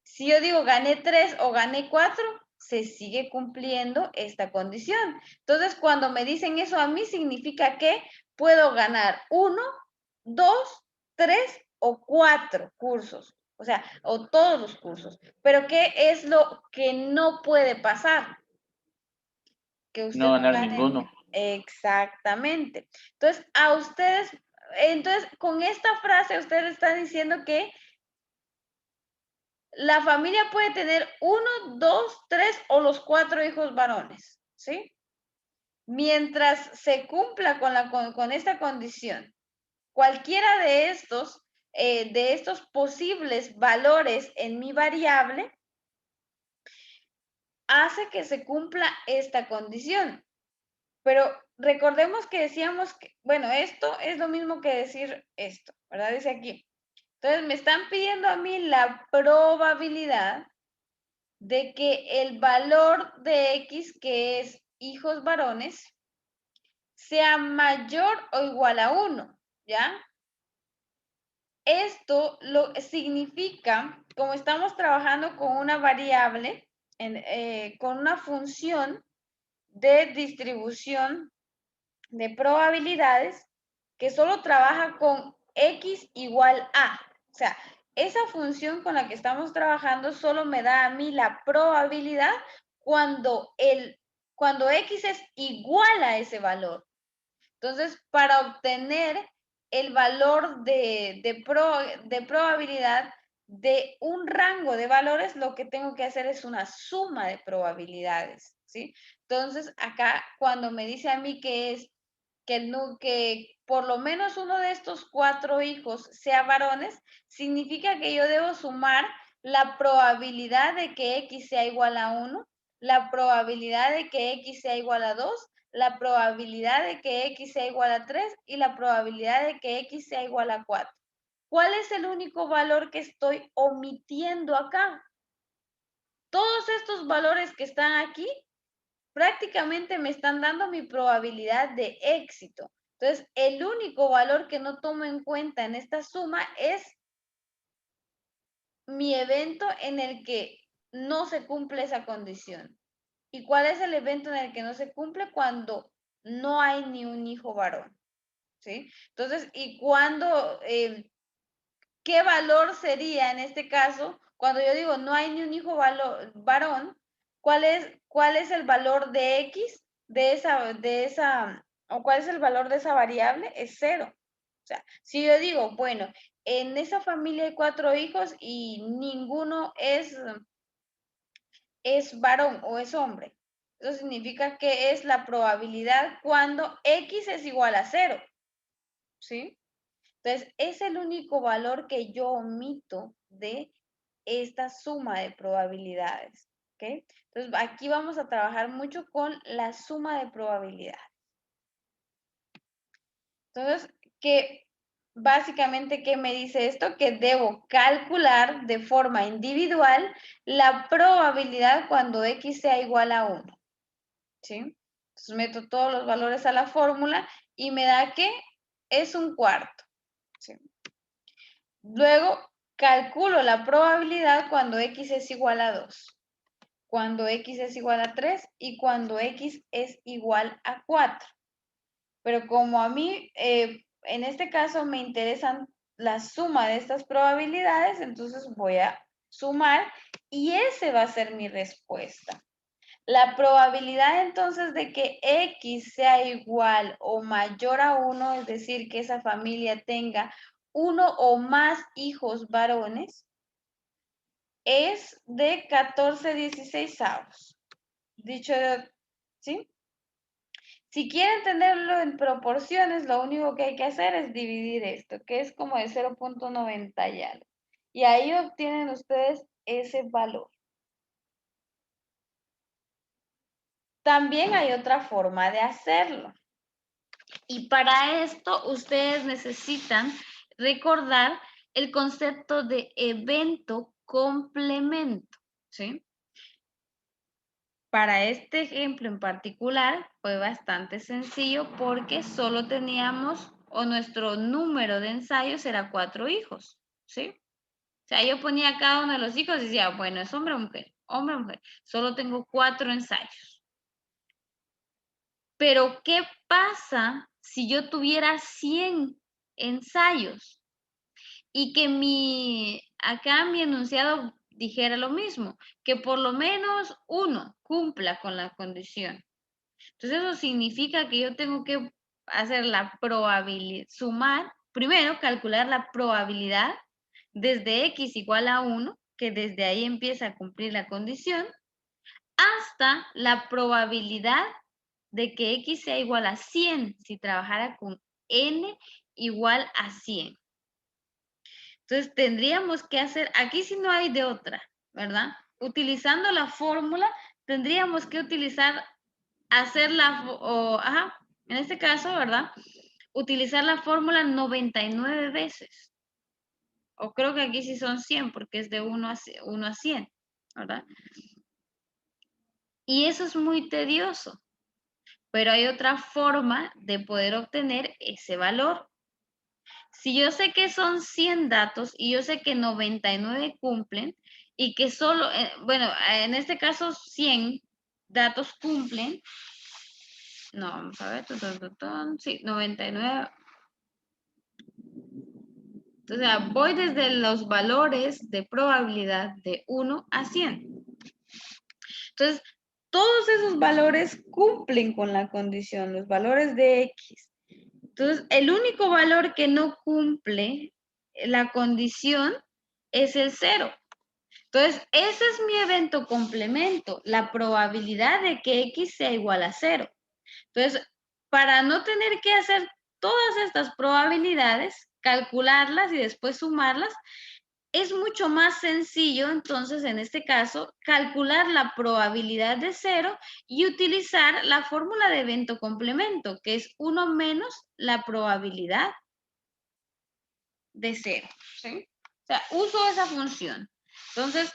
Si yo digo gané 3 o gané 4, se sigue cumpliendo esta condición. Entonces, cuando me dicen eso a mí, significa que puedo ganar 1, 2, 3 o 4 cursos. O sea, o todos los cursos. Pero ¿qué es lo que no puede pasar? Que usted No no ganar gane. ninguno. Exactamente. Entonces, a ustedes, entonces, con esta frase, ustedes están diciendo que la familia puede tener 1, 2, 3 o los 4 hijos varones, ¿sí? Mientras se cumpla con esta condición, cualquiera de estos posibles valores en mi variable hace que se cumpla esta condición. Pero recordemos que decíamos que, bueno, esto es lo mismo que decir esto, ¿verdad? Dice aquí. Entonces, me están pidiendo a mí la probabilidad de que el valor de X, que es hijos varones, sea mayor o igual a 1, ¿ya? Esto significa, como estamos trabajando con una variable, con una función de distribución de probabilidades que solo trabaja con X igual a. O sea, esa función con la que estamos trabajando solo me da a mí la probabilidad cuando X es igual a ese valor. Entonces, para obtener el valor de probabilidad de un rango de valores, lo que tengo que hacer es una suma de probabilidades, ¿sí? Entonces, acá cuando me dice a mí que por lo menos uno de estos 4 hijos sea varones, significa que yo debo sumar la probabilidad de que X sea igual a 1, la probabilidad de que X sea igual a 2, la probabilidad de que X sea igual a 3 y la probabilidad de que X sea igual a 4. ¿Cuál es el único valor que estoy omitiendo acá? Todos estos valores que están aquí prácticamente me están dando mi probabilidad de éxito. Entonces, el único valor que no tomo en cuenta en esta suma es mi evento en el que no se cumple esa condición. ¿Y cuál es el evento en el que no se cumple? Cuando no hay ni un hijo varón, ¿sí? Entonces, ¿y cuándo, qué valor sería en este caso? Cuando yo digo no hay ni un hijo varón, ¿cuál es el valor de X o cuál es el valor de esa variable? Es 0. O sea, si yo digo, bueno, en esa familia hay 4 hijos y ninguno es varón o es hombre. Eso significa que es la probabilidad cuando X es igual a 0, ¿sí? Entonces, es el único valor que yo omito de esta suma de probabilidades, ¿ok? Entonces, aquí vamos a trabajar mucho con la suma de probabilidades. Entonces, básicamente, ¿qué me dice esto? Que debo calcular de forma individual la probabilidad cuando X sea igual a 1, ¿sí? Entonces, meto todos los valores a la fórmula y me da que es un cuarto, ¿sí? Luego, calculo la probabilidad cuando X es igual a 2, cuando X es igual a 3 y cuando X es igual a 4. Pero como a mí, en este caso, me interesan la suma de estas probabilidades, entonces voy a sumar y ese va a ser mi respuesta. La probabilidad entonces de que X sea igual o mayor a 1, es decir, que esa familia tenga uno o más hijos varones, es de 14/16. Dicho, ¿sí? Si quieren tenerlo en proporciones, lo único que hay que hacer es dividir esto, que es como de 0.90 y algo. Y ahí obtienen ustedes ese valor. También hay otra forma de hacerlo. Y para esto ustedes necesitan recordar el concepto de evento complemento, ¿sí? Para este ejemplo en particular fue bastante sencillo porque solo teníamos, o nuestro número de ensayos era 4 hijos, ¿sí? O sea, yo ponía cada uno de los hijos y decía, bueno, ¿es hombre o mujer? hombre o mujer. Solo tengo 4 ensayos. Pero, ¿qué pasa si yo tuviera 100 ensayos? Y que acá mi enunciado dijera lo mismo, que por lo menos uno cumpla con la condición. Entonces eso significa que yo tengo que hacer la probabilidad, sumar, primero calcular la probabilidad desde x igual a 1, que desde ahí empieza a cumplir la condición, hasta la probabilidad de que x sea igual a 100 si trabajara con n igual a 100. Entonces tendríamos que hacer, aquí sí no hay de otra, ¿verdad? Utilizando la fórmula, tendríamos que en este caso, ¿verdad? Utilizar la fórmula 99 veces. O creo que aquí sí son 100 porque es de 1 a 100, ¿verdad? Y eso es muy tedioso, pero hay otra forma de poder obtener ese valor. Si yo sé que son 100 datos y yo sé que 99 cumplen y que solo, bueno, en este caso 100 datos cumplen, no, vamos a ver, sí, 99. O sea, voy desde los valores de probabilidad de 1 a 100. Entonces, todos esos valores cumplen con la condición, los valores de X. Entonces, el único valor que no cumple la condición es el 0. Entonces, ese es mi evento complemento, la probabilidad de que X sea igual a 0. Entonces, para no tener que hacer todas estas probabilidades, calcularlas y después sumarlas, es mucho más sencillo, entonces, en este caso, calcular la probabilidad de 0 y utilizar la fórmula de evento complemento, que es 1 menos la probabilidad de 0. ¿Sí? O sea, uso esa función. Entonces,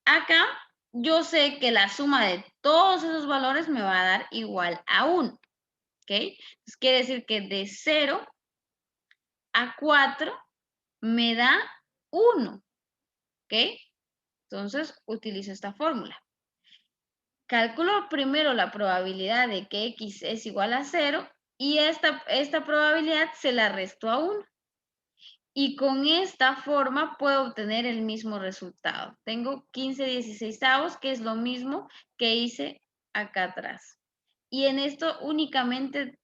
acá yo sé que la suma de todos esos valores me va a dar igual a 1. ¿Ok? Entonces, quiere decir que de 0 a 4 me da 1. ¿Ok? Entonces, utilizo esta fórmula. Calculo primero la probabilidad de que X es igual a 0 y esta probabilidad se la resto a 1. Y con esta forma puedo obtener el mismo resultado. Tengo 15/16, que es lo mismo que hice acá atrás. Y en esto únicamente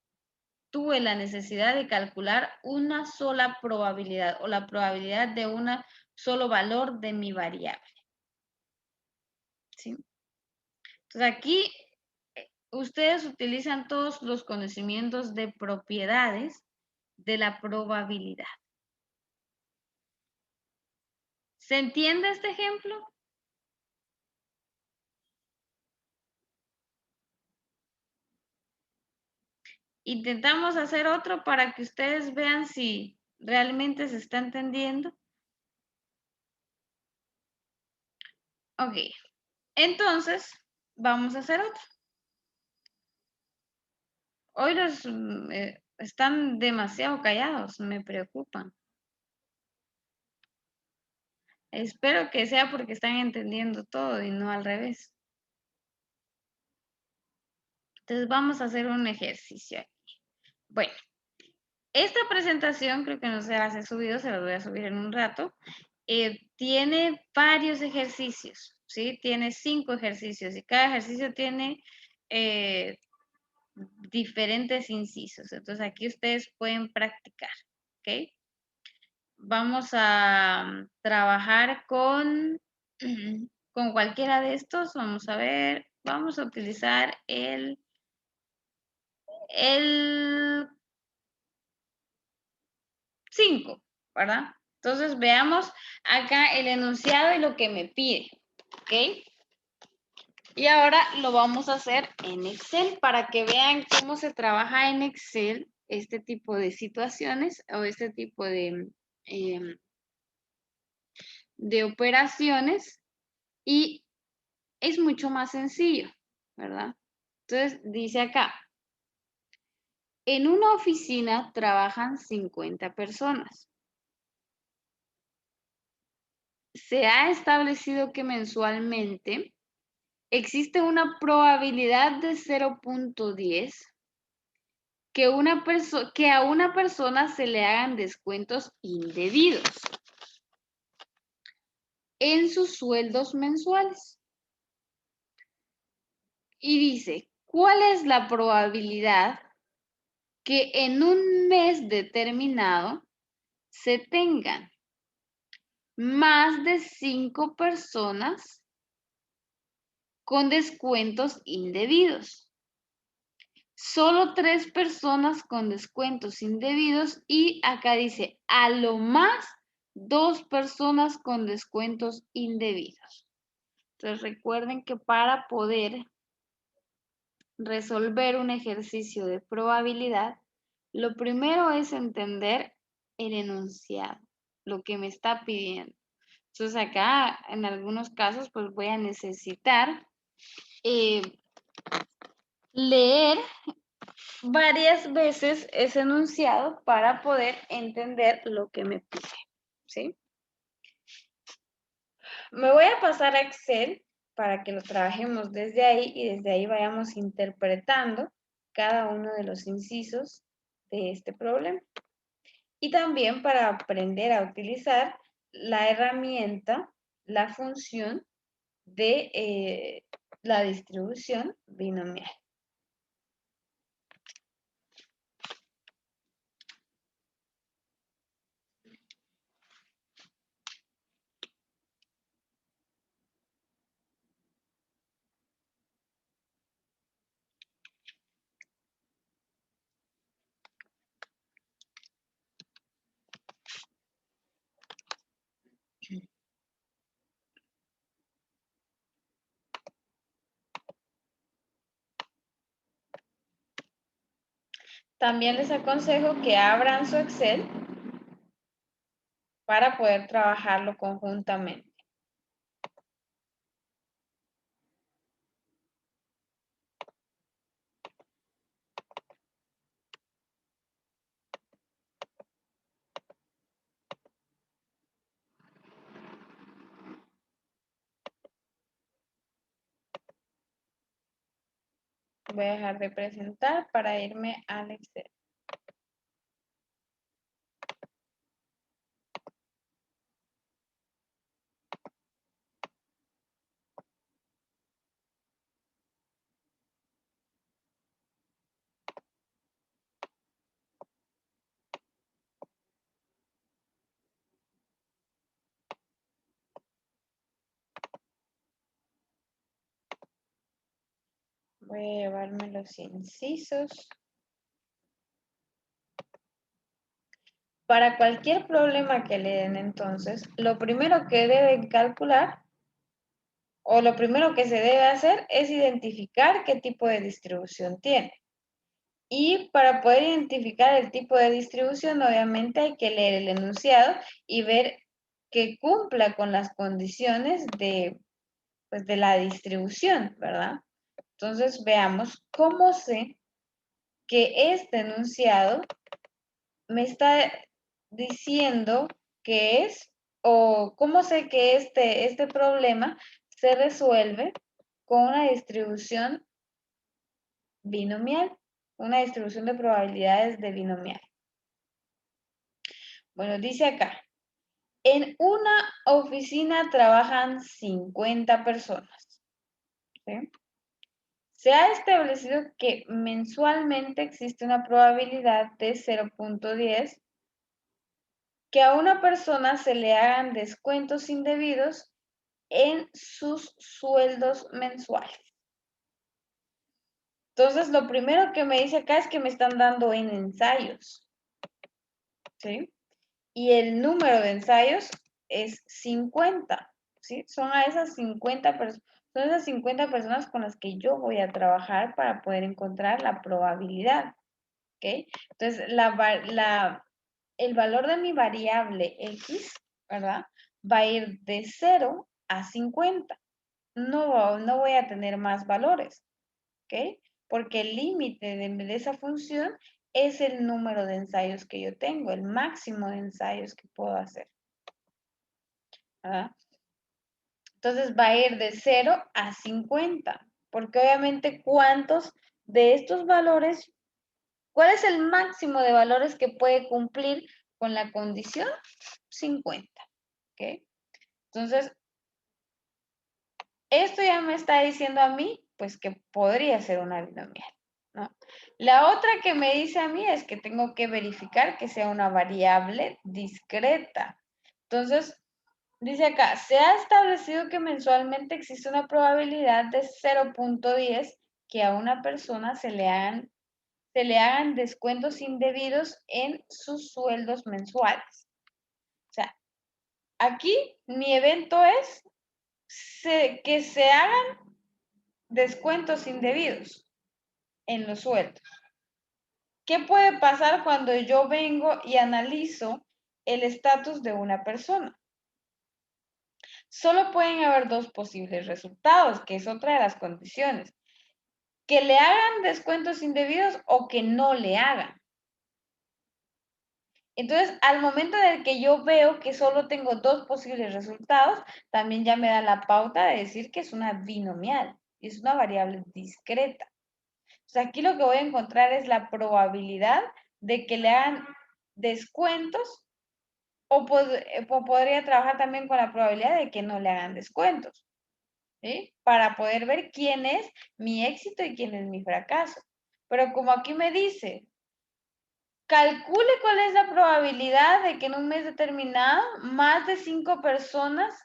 tuve la necesidad de calcular una sola probabilidad o la probabilidad de un solo valor de mi variable. ¿Sí? Entonces aquí ustedes utilizan todos los conocimientos de propiedades de la probabilidad. ¿Se entiende este ejemplo? Intentamos hacer otro para que ustedes vean si realmente se está entendiendo. Ok, entonces vamos a hacer otro. Hoy los están demasiado callados, me preocupan. Espero que sea porque están entendiendo todo y no al revés. Entonces vamos a hacer un ejercicio aquí. Bueno, esta presentación creo que no se las he subido, se las voy a subir en un rato. Tiene varios ejercicios, ¿sí? Tiene 5 ejercicios y cada ejercicio tiene diferentes incisos. Entonces aquí ustedes pueden practicar, ¿ok? Vamos a trabajar con cualquiera de estos. Vamos a ver, vamos a utilizar el 5, ¿verdad? Entonces veamos acá el enunciado y lo que me pide, ¿ok? Y ahora lo vamos a hacer en Excel para que vean cómo se trabaja en Excel este tipo de situaciones o este tipo de operaciones y es mucho más sencillo, ¿verdad? Entonces dice acá, en una oficina trabajan 50 personas. se ha establecido que mensualmente existe una probabilidad de 0.10 que a una persona se le hagan descuentos indebidos en sus sueldos mensuales. Y dice, ¿cuál es la probabilidad que en un mes determinado se tengan más de 5 personas con descuentos indebidos? Solo 3 personas con descuentos indebidos y acá dice, a lo más 2 personas con descuentos indebidos. Entonces recuerden que para poder resolver un ejercicio de probabilidad, lo primero es entender el enunciado, lo que me está pidiendo. Entonces acá, en algunos casos, pues voy a necesitar leer varias veces ese enunciado para poder entender lo que me pide, ¿sí? Me voy a pasar a Excel para que lo trabajemos desde ahí y desde ahí vayamos interpretando cada uno de los incisos de este problema. Y también para aprender a utilizar la herramienta, la función de la distribución binomial. También les aconsejo que abran su Excel para poder trabajarlo conjuntamente. Voy a dejar de presentar para irme al Excel. Voy a llevarme los incisos. Para cualquier problema que le den entonces, lo primero que deben calcular o lo primero que se debe hacer es identificar qué tipo de distribución tiene. Y para poder identificar el tipo de distribución, obviamente hay que leer el enunciado y ver que cumpla con las condiciones pues, de la distribución, ¿verdad? Entonces veamos cómo sé que este enunciado me está diciendo que es, o cómo sé que este problema se resuelve con una distribución binomial, una distribución de probabilidades de binomial. Bueno, dice acá, en una oficina trabajan 50 personas. ¿Sí? Se ha establecido que mensualmente existe una probabilidad de 0.10 que a una persona se le hagan descuentos indebidos en sus sueldos mensuales. Entonces, lo primero que me dice acá es que me están dando en ensayos, ¿sí? Y el número de ensayos es 50, ¿sí? Son esas 50 personas con las que yo voy a trabajar para poder encontrar la probabilidad, ¿ok? Entonces, el valor de mi variable X, ¿verdad? Va a ir de 0 a 50. No voy a tener más valores, ¿ok? Porque el límite de esa función es el número de ensayos que yo tengo, el máximo de ensayos que puedo hacer. ¿verdad? Entonces va a ir de 0 a 50, porque obviamente cuántos de estos valores, ¿cuál es el máximo de valores que puede cumplir con la condición? 50, ¿ok? Entonces, esto ya me está diciendo a mí, pues que podría ser una binomial, ¿no? La otra que me dice a mí es que tengo que verificar que sea una variable discreta. Entonces, dice acá, se ha establecido que mensualmente existe una probabilidad de 0.10 que a una persona se le hagan descuentos indebidos en sus sueldos mensuales. O sea, aquí mi evento es que se hagan descuentos indebidos en los sueldos. ¿Qué puede pasar cuando yo vengo y analizo el estatus de una persona? Solo pueden haber dos posibles resultados, que es otra de las condiciones. Que le hagan descuentos indebidos o que no le hagan. Entonces, al momento en el que yo veo que solo tengo dos posibles resultados, también ya me da la pauta de decir que es una binomial y es una variable discreta. O sea, aquí lo que voy a encontrar es la probabilidad de que le hagan descuentos o podría trabajar también con la probabilidad de que no le hagan descuentos, ¿sí? Para poder ver quién es mi éxito y quién es mi fracaso. Pero como aquí me dice, calcule cuál es la probabilidad de que en un mes determinado más de 5 personas,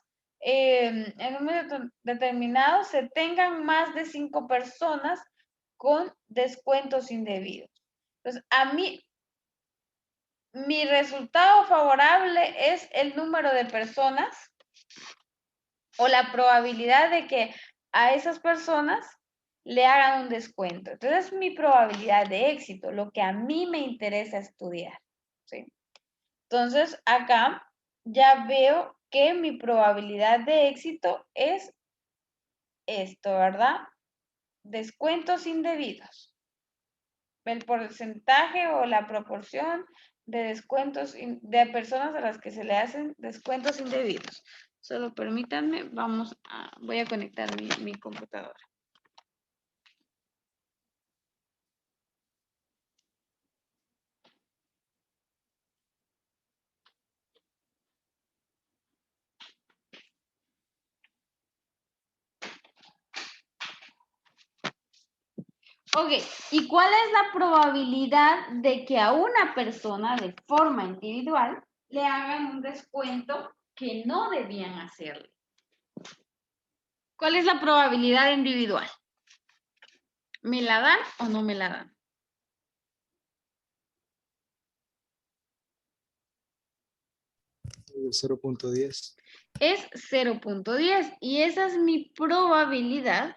en un mes determinado se tengan más de 5 personas con descuentos indebidos. Entonces, a mí, mi resultado favorable es el número de personas o la probabilidad de que a esas personas le hagan un descuento. Entonces, es mi probabilidad de éxito, lo que a mí me interesa estudiar, ¿sí? Entonces, acá ya veo que mi probabilidad de éxito es esto, ¿verdad? Descuentos indebidos. El porcentaje o la proporción de descuentos de personas a las que se le hacen descuentos indebidos. Solo permítanme, voy a conectar mi computadora. Ok, ¿y cuál es la probabilidad de que a una persona de forma individual le hagan un descuento que no debían hacerle? ¿Cuál es la probabilidad individual? ¿Me la dan o no me la dan? El 0.10. Es 0.10 y esa es mi probabilidad,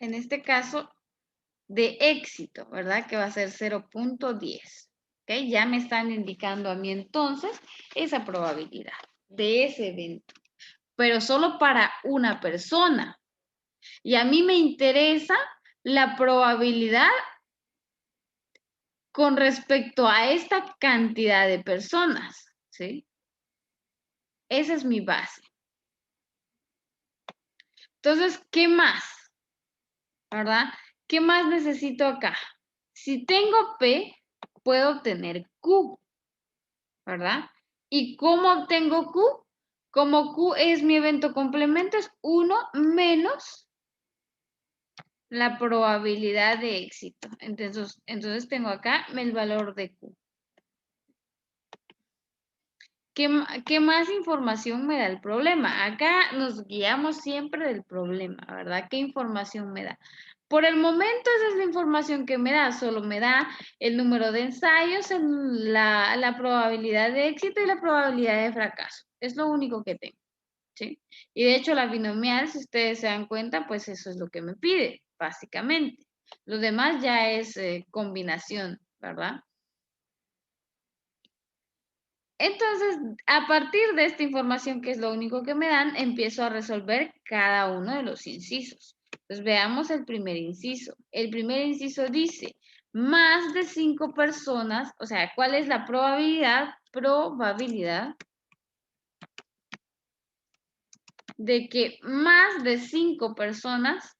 en este caso, de éxito, ¿verdad? Que va a ser 0.10. ¿Ok? Ya me están indicando a mí entonces esa probabilidad de ese evento, pero solo para una persona. Y a mí me interesa la probabilidad con respecto a esta cantidad de personas, ¿sí? Esa es mi base. Entonces, ¿qué más? ¿Verdad? ¿Qué más necesito acá? Si tengo P, puedo obtener Q, ¿verdad? ¿Y cómo obtengo Q? Como Q es mi evento complemento, es 1 menos la probabilidad de éxito. Entonces tengo acá el valor de Q. ¿Qué más información me da el problema? Acá nos guiamos siempre del problema, ¿verdad? ¿Qué información me da? Por el momento esa es la información que me da, solo me da el número de ensayos, la probabilidad de éxito y la probabilidad de fracaso. Es lo único que tengo, ¿sí? Y de hecho la binomial, si ustedes se dan cuenta, pues eso es lo que me pide, básicamente. Lo demás ya es combinación, ¿verdad? Entonces, a partir de esta información, que es lo único que me dan, empiezo a resolver cada uno de los incisos. Entonces, veamos el primer inciso. El primer inciso dice, más de 5 personas, o sea, ¿cuál es la probabilidad de que más de 5 personas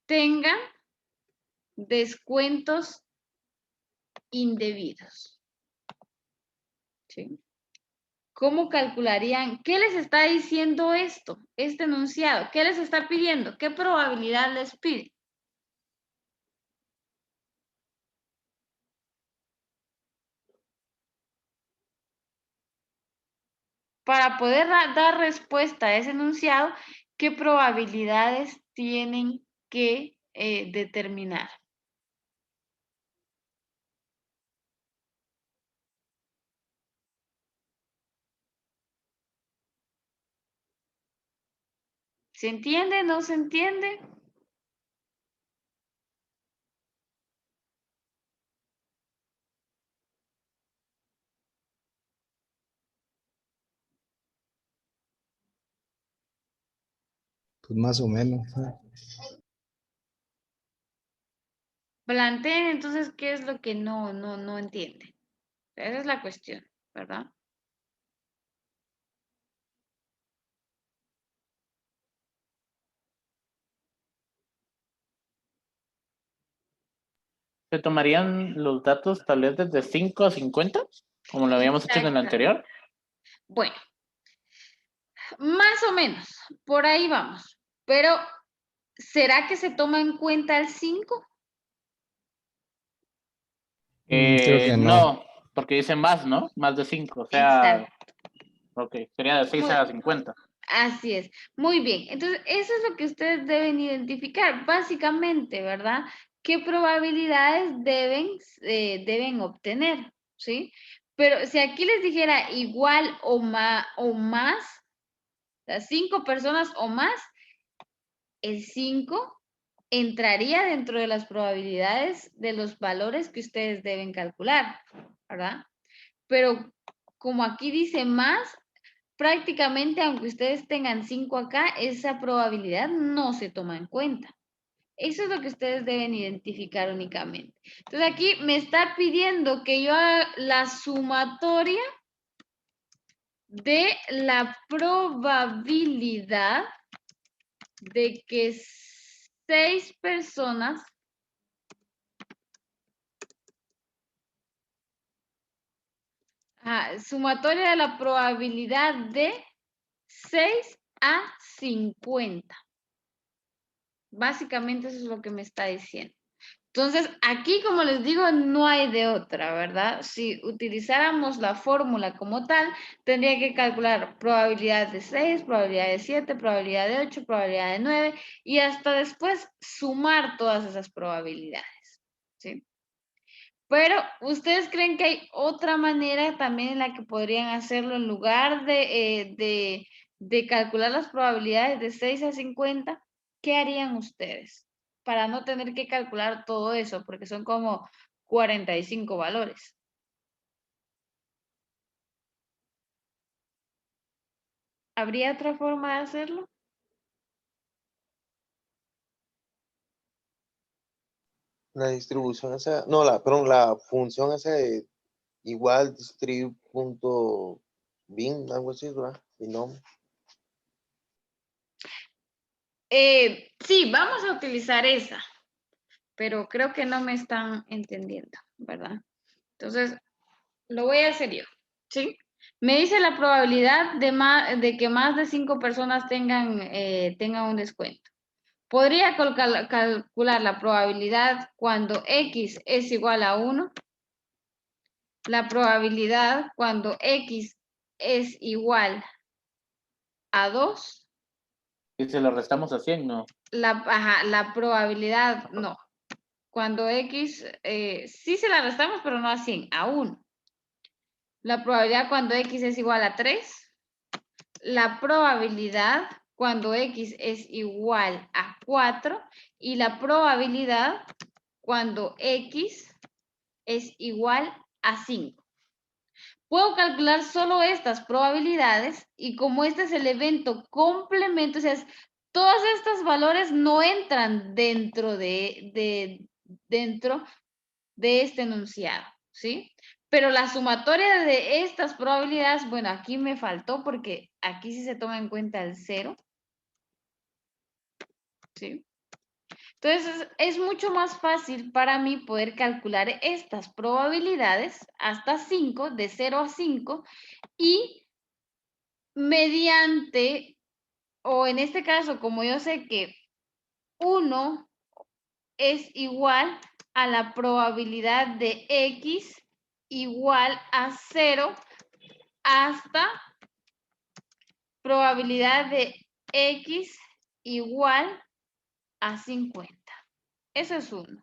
tengan descuentos indebidos. ¿Sí? ¿Cómo calcularían? ¿Qué les está diciendo esto, este enunciado? ¿Qué les está pidiendo? ¿Qué probabilidad les pide? Para poder dar respuesta a ese enunciado, ¿qué probabilidades tienen que determinar? ¿Se entiende? ¿No se entiende? Pues más o menos. Planteen entonces qué es lo que no entienden. Esa es la cuestión, ¿verdad? ¿Se tomarían los datos tal vez desde 5 a 50? Como lo habíamos hecho en el anterior. Bueno, más o menos, por ahí vamos. Pero, ¿será que se toma en cuenta el 5? Creo que no. No, porque dice más, ¿no? Más de 5, o sea, Exacto. ok, sería de 6 a 50. Así es. Muy bien. Entonces, eso es lo que ustedes deben identificar, básicamente, ¿verdad? ¿Qué probabilidades deben obtener? ¿Sí? Pero si aquí les dijera igual o más, las 5 personas o más, el 5 entraría dentro de las probabilidades de los valores que ustedes deben calcular, ¿verdad? Pero como aquí dice más, prácticamente aunque ustedes tengan 5 acá, esa probabilidad no se toma en cuenta. Eso es lo que ustedes deben identificar únicamente. Entonces aquí me está pidiendo que yo haga la sumatoria de la probabilidad de que 6 personas sumatoria de la probabilidad de 6 a 50. Básicamente eso es lo que me está diciendo. Entonces, aquí, como les digo, no hay de otra, ¿verdad? Si utilizáramos la fórmula como tal, tendría que calcular probabilidad de 6, probabilidad de 7, probabilidad de 8, probabilidad de 9 y hasta después sumar todas esas probabilidades, ¿sí? Pero, ¿ustedes creen que hay otra manera también en la que podrían hacerlo en lugar de calcular las probabilidades de 6 a 50? ¿Qué harían ustedes para no tener que calcular todo eso? Porque son como 45 valores. ¿Habría otra forma de hacerlo? La distribución esa, no, perdón, la función esa de igual distrib.bin, algo así, ¿verdad? Binom. Sí, vamos a utilizar esa, pero creo que no me están entendiendo, ¿verdad? Entonces, lo voy a hacer yo, ¿sí? Me dice la probabilidad de que más de 5 personas tengan un descuento. Podría calcular la probabilidad cuando X es igual a 1, la probabilidad cuando X es igual a 2, Si se lo restamos a 100, no. la probabilidad no. Cuando X, sí se la restamos, pero no a 100, a 1. La probabilidad cuando X es igual a 3, la probabilidad cuando X es igual a 4 y la probabilidad cuando X es igual a 5. Puedo calcular solo estas probabilidades y como este es el evento complemento, o sea, todos estos valores no entran dentro de este enunciado, ¿sí? Pero la sumatoria de estas probabilidades, bueno, aquí me faltó porque aquí sí se toma en cuenta el 0. ¿Sí? Entonces, es mucho más fácil para mí poder calcular estas probabilidades hasta 5, de 0 a 5, y mediante, o en este caso, como yo sé que 1 es igual a la probabilidad de X igual a 0 hasta probabilidad de X igual a 50. Eso es 1.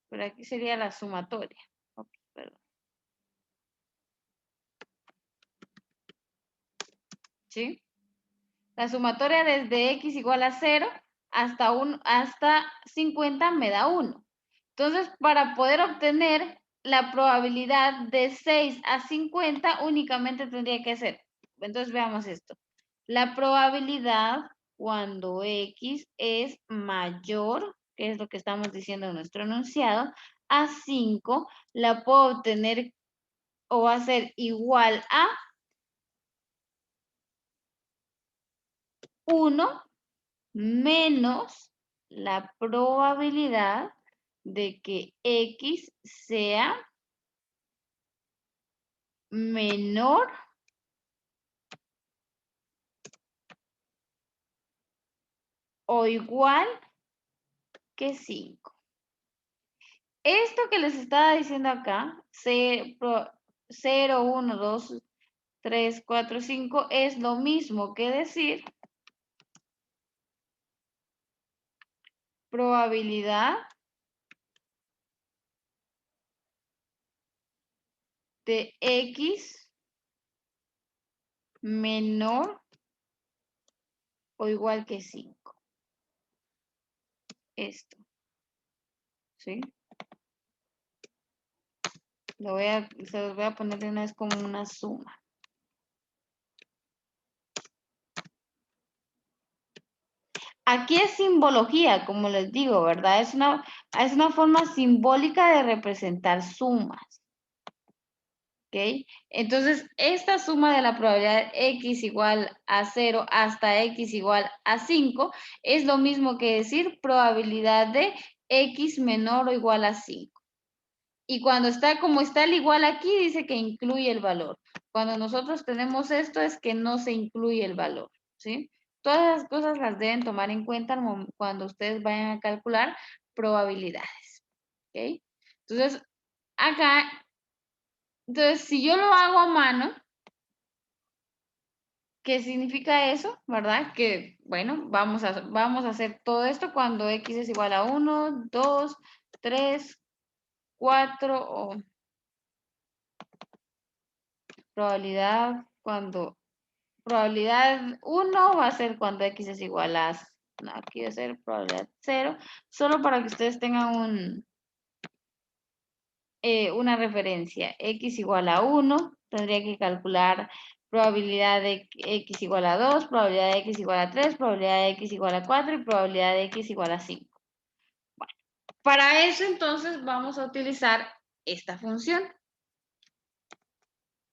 Pero aquí sería la sumatoria. Ok, perdón. ¿Sí? La sumatoria desde X igual a 0 hasta 50 me da 1. Entonces, para poder obtener la probabilidad de 6 a 50, únicamente tendría que hacer. Entonces, veamos esto. La probabilidad cuando X es mayor, que es lo que estamos diciendo en nuestro enunciado, a 5, la puedo obtener o va a ser igual a 1 menos la probabilidad de que X sea menor o igual que 5. Esto que les estaba diciendo acá, 0, 1, 2, 3, 4, 5, es lo mismo que decir probabilidad de X menor o igual que 5. Esto. ¿Sí? Se los voy a poner de una vez como una suma. Aquí es simbología, como les digo, ¿verdad? Es una forma simbólica de representar sumas. ¿Ok? Entonces, esta suma de la probabilidad X igual a 0 hasta X igual a 5 es lo mismo que decir probabilidad de X menor o igual a 5. Y cuando está como está el igual aquí, dice que incluye el valor. Cuando nosotros tenemos esto es que no se incluye el valor, ¿sí? Todas las cosas las deben tomar en cuenta cuando ustedes vayan a calcular probabilidades, ¿ok? Entonces, acá, si yo lo hago a mano, ¿qué significa eso? ¿Verdad? Que, bueno, vamos a hacer todo esto cuando X es igual a 1, 2, 3, 4 o probabilidad 1 va a ser cuando X es igual a, no, aquí va a ser probabilidad 0, solo para que ustedes tengan una referencia. X igual a 1, tendría que calcular probabilidad de X igual a 2, probabilidad de X igual a 3, probabilidad de X igual a 4 y probabilidad de X igual a 5. Bueno, para eso entonces vamos a utilizar esta función,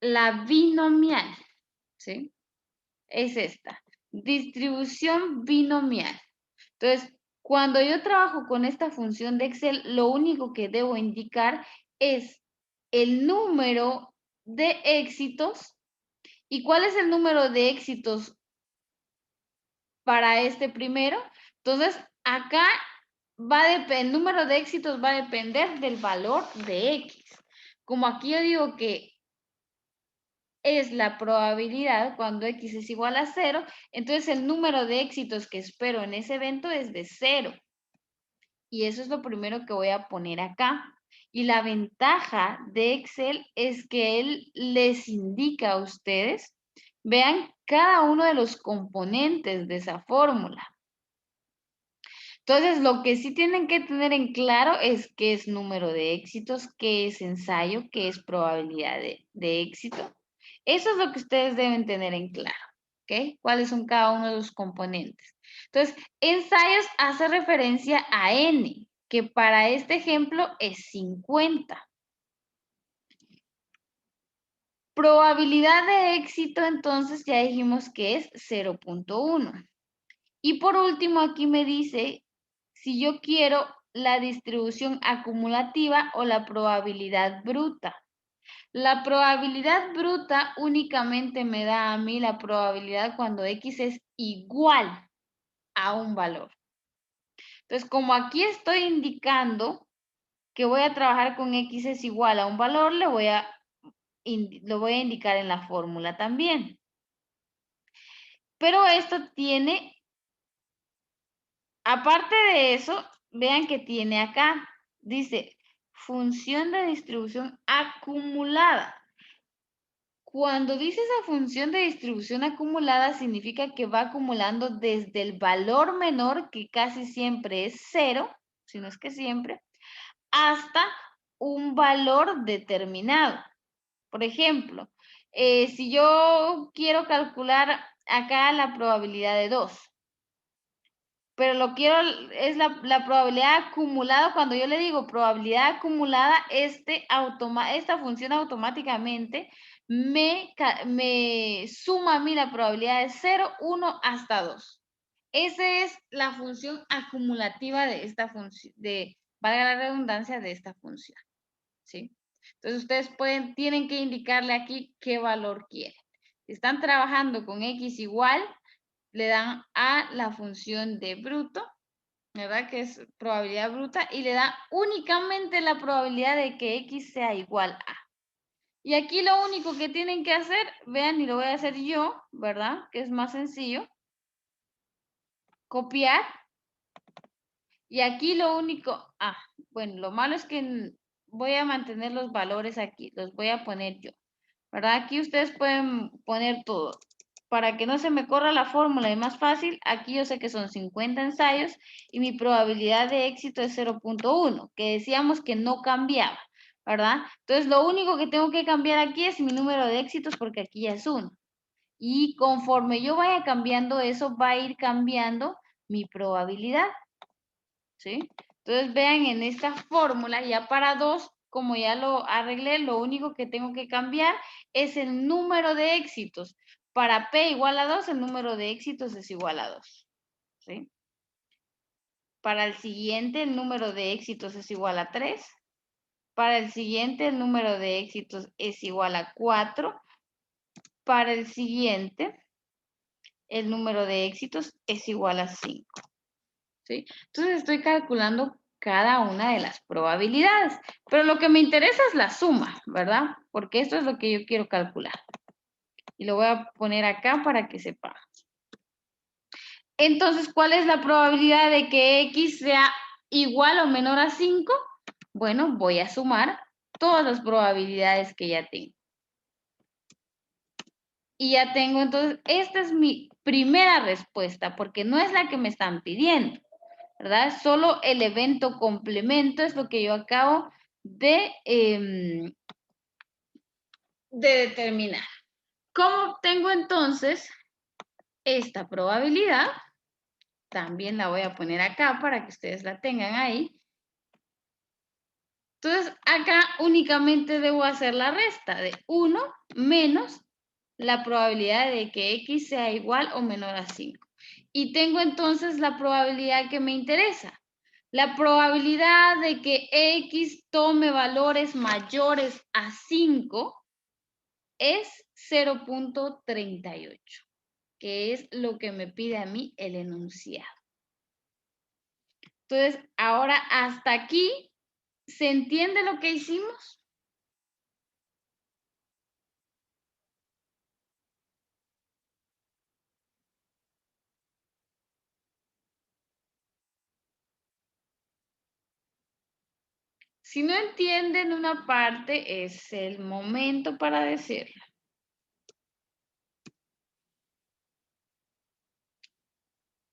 la binomial, ¿sí? Es esta, distribución binomial. Entonces, cuando yo trabajo con esta función de Excel, lo único que debo indicar es el número de éxitos. ¿Y cuál es el número de éxitos para este primero? Entonces, acá el número de éxitos va a depender del valor de X. Como aquí yo digo que es la probabilidad cuando X es igual a 0, entonces el número de éxitos que espero en ese evento es de 0. Y eso es lo primero que voy a poner acá. Y la ventaja de Excel es que él les indica a ustedes, vean cada uno de los componentes de esa fórmula. Entonces, lo que sí tienen que tener en claro es qué es número de éxitos, qué es ensayo, qué es probabilidad de éxito. Eso es lo que ustedes deben tener en claro, ¿ok? ¿Cuáles son cada uno de los componentes? Entonces, ensayos hace referencia a N, que para este ejemplo es 50. Probabilidad de éxito, entonces ya dijimos que es 0.1. Y por último, aquí me dice si yo quiero la distribución acumulativa o la probabilidad bruta. La probabilidad bruta únicamente me da a mí la probabilidad cuando X es igual a un valor. Entonces, como aquí estoy indicando que voy a trabajar con X es igual a un valor, lo voy a indicar en la fórmula también. Pero esto tiene, aparte de eso, vean que tiene acá, dice, función de distribución acumulada. Cuando dice esa función de distribución acumulada, significa que va acumulando desde el valor menor, que casi siempre es 0, si no es que siempre, hasta un valor determinado. Por ejemplo, si yo quiero calcular acá la probabilidad de 2, pero lo quiero, es la probabilidad acumulada. Cuando yo le digo probabilidad acumulada, esta función automáticamente me suma a mí la probabilidad de 0, 1 hasta 2. Esa es la función acumulativa de esta función, valga la redundancia, de esta función, ¿sí? Entonces ustedes tienen que indicarle aquí qué valor quieren. Si están trabajando con X igual, le dan a la función de bruto, ¿verdad? Que es probabilidad bruta, y le da únicamente la probabilidad de que X sea igual a. Y aquí lo único que tienen que hacer, vean, y lo voy a hacer yo, ¿verdad? Que es más sencillo. Copiar. Y aquí lo único, bueno, lo malo es que voy a mantener los valores aquí, los voy a poner yo, ¿verdad? Aquí ustedes pueden poner todo. Para que no se me corra la fórmula y más fácil, aquí yo sé que son 50 ensayos y mi probabilidad de éxito es 0.1, que decíamos que no cambiaba, ¿verdad? Entonces, lo único que tengo que cambiar aquí es mi número de éxitos porque aquí ya es 1. Y conforme yo vaya cambiando eso, va a ir cambiando mi probabilidad, ¿sí? Entonces, vean en esta fórmula, ya para 2, como ya lo arreglé, lo único que tengo que cambiar es el número de éxitos. Para P igual a 2, el número de éxitos es igual a 2, ¿sí? Para el siguiente, el número de éxitos es igual a 3. Para el siguiente, el número de éxitos es igual a 4. Para el siguiente, el número de éxitos es igual a 5, ¿sí? Entonces, estoy calculando cada una de las probabilidades. Pero lo que me interesa es la suma, ¿verdad? Porque esto es lo que yo quiero calcular. Y lo voy a poner acá para que sepamos. Entonces, ¿cuál es la probabilidad de que X sea igual o menor a 5? Bueno, voy a sumar todas las probabilidades que ya tengo. Y ya tengo, entonces, esta es mi primera respuesta, porque no es la que me están pidiendo, ¿verdad? Solo el evento complemento es lo que yo acabo de determinar. ¿Cómo obtengo entonces esta probabilidad? También la voy a poner acá para que ustedes la tengan ahí. Entonces, acá únicamente debo hacer la resta de 1 menos la probabilidad de que X sea igual o menor a 5. Y tengo entonces la probabilidad que me interesa. La probabilidad de que X tome valores mayores a 5 es 0.38, que es lo que me pide a mí el enunciado. Entonces, ahora hasta aquí, ¿se entiende lo que hicimos? Si no entienden una parte, es el momento para decirlo.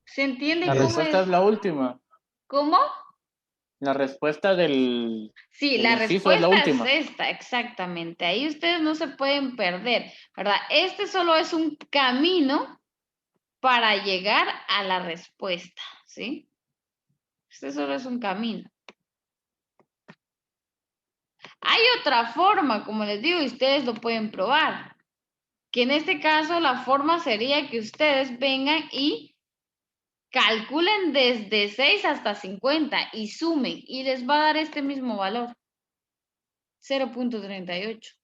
¿Se entiende La cómo respuesta es la última. ¿Cómo? La respuesta del Sí, la inciso es la respuesta es última. esta, exactamente. Ahí ustedes no se pueden perder, ¿verdad? Este solo es un camino para llegar a la respuesta, ¿sí? Este solo es un camino. Hay otra forma, como les digo, y ustedes lo pueden probar. Que en este caso la forma sería que ustedes vengan y calculen desde 6 hasta 50 y sumen y les va a dar este mismo valor, 0.38.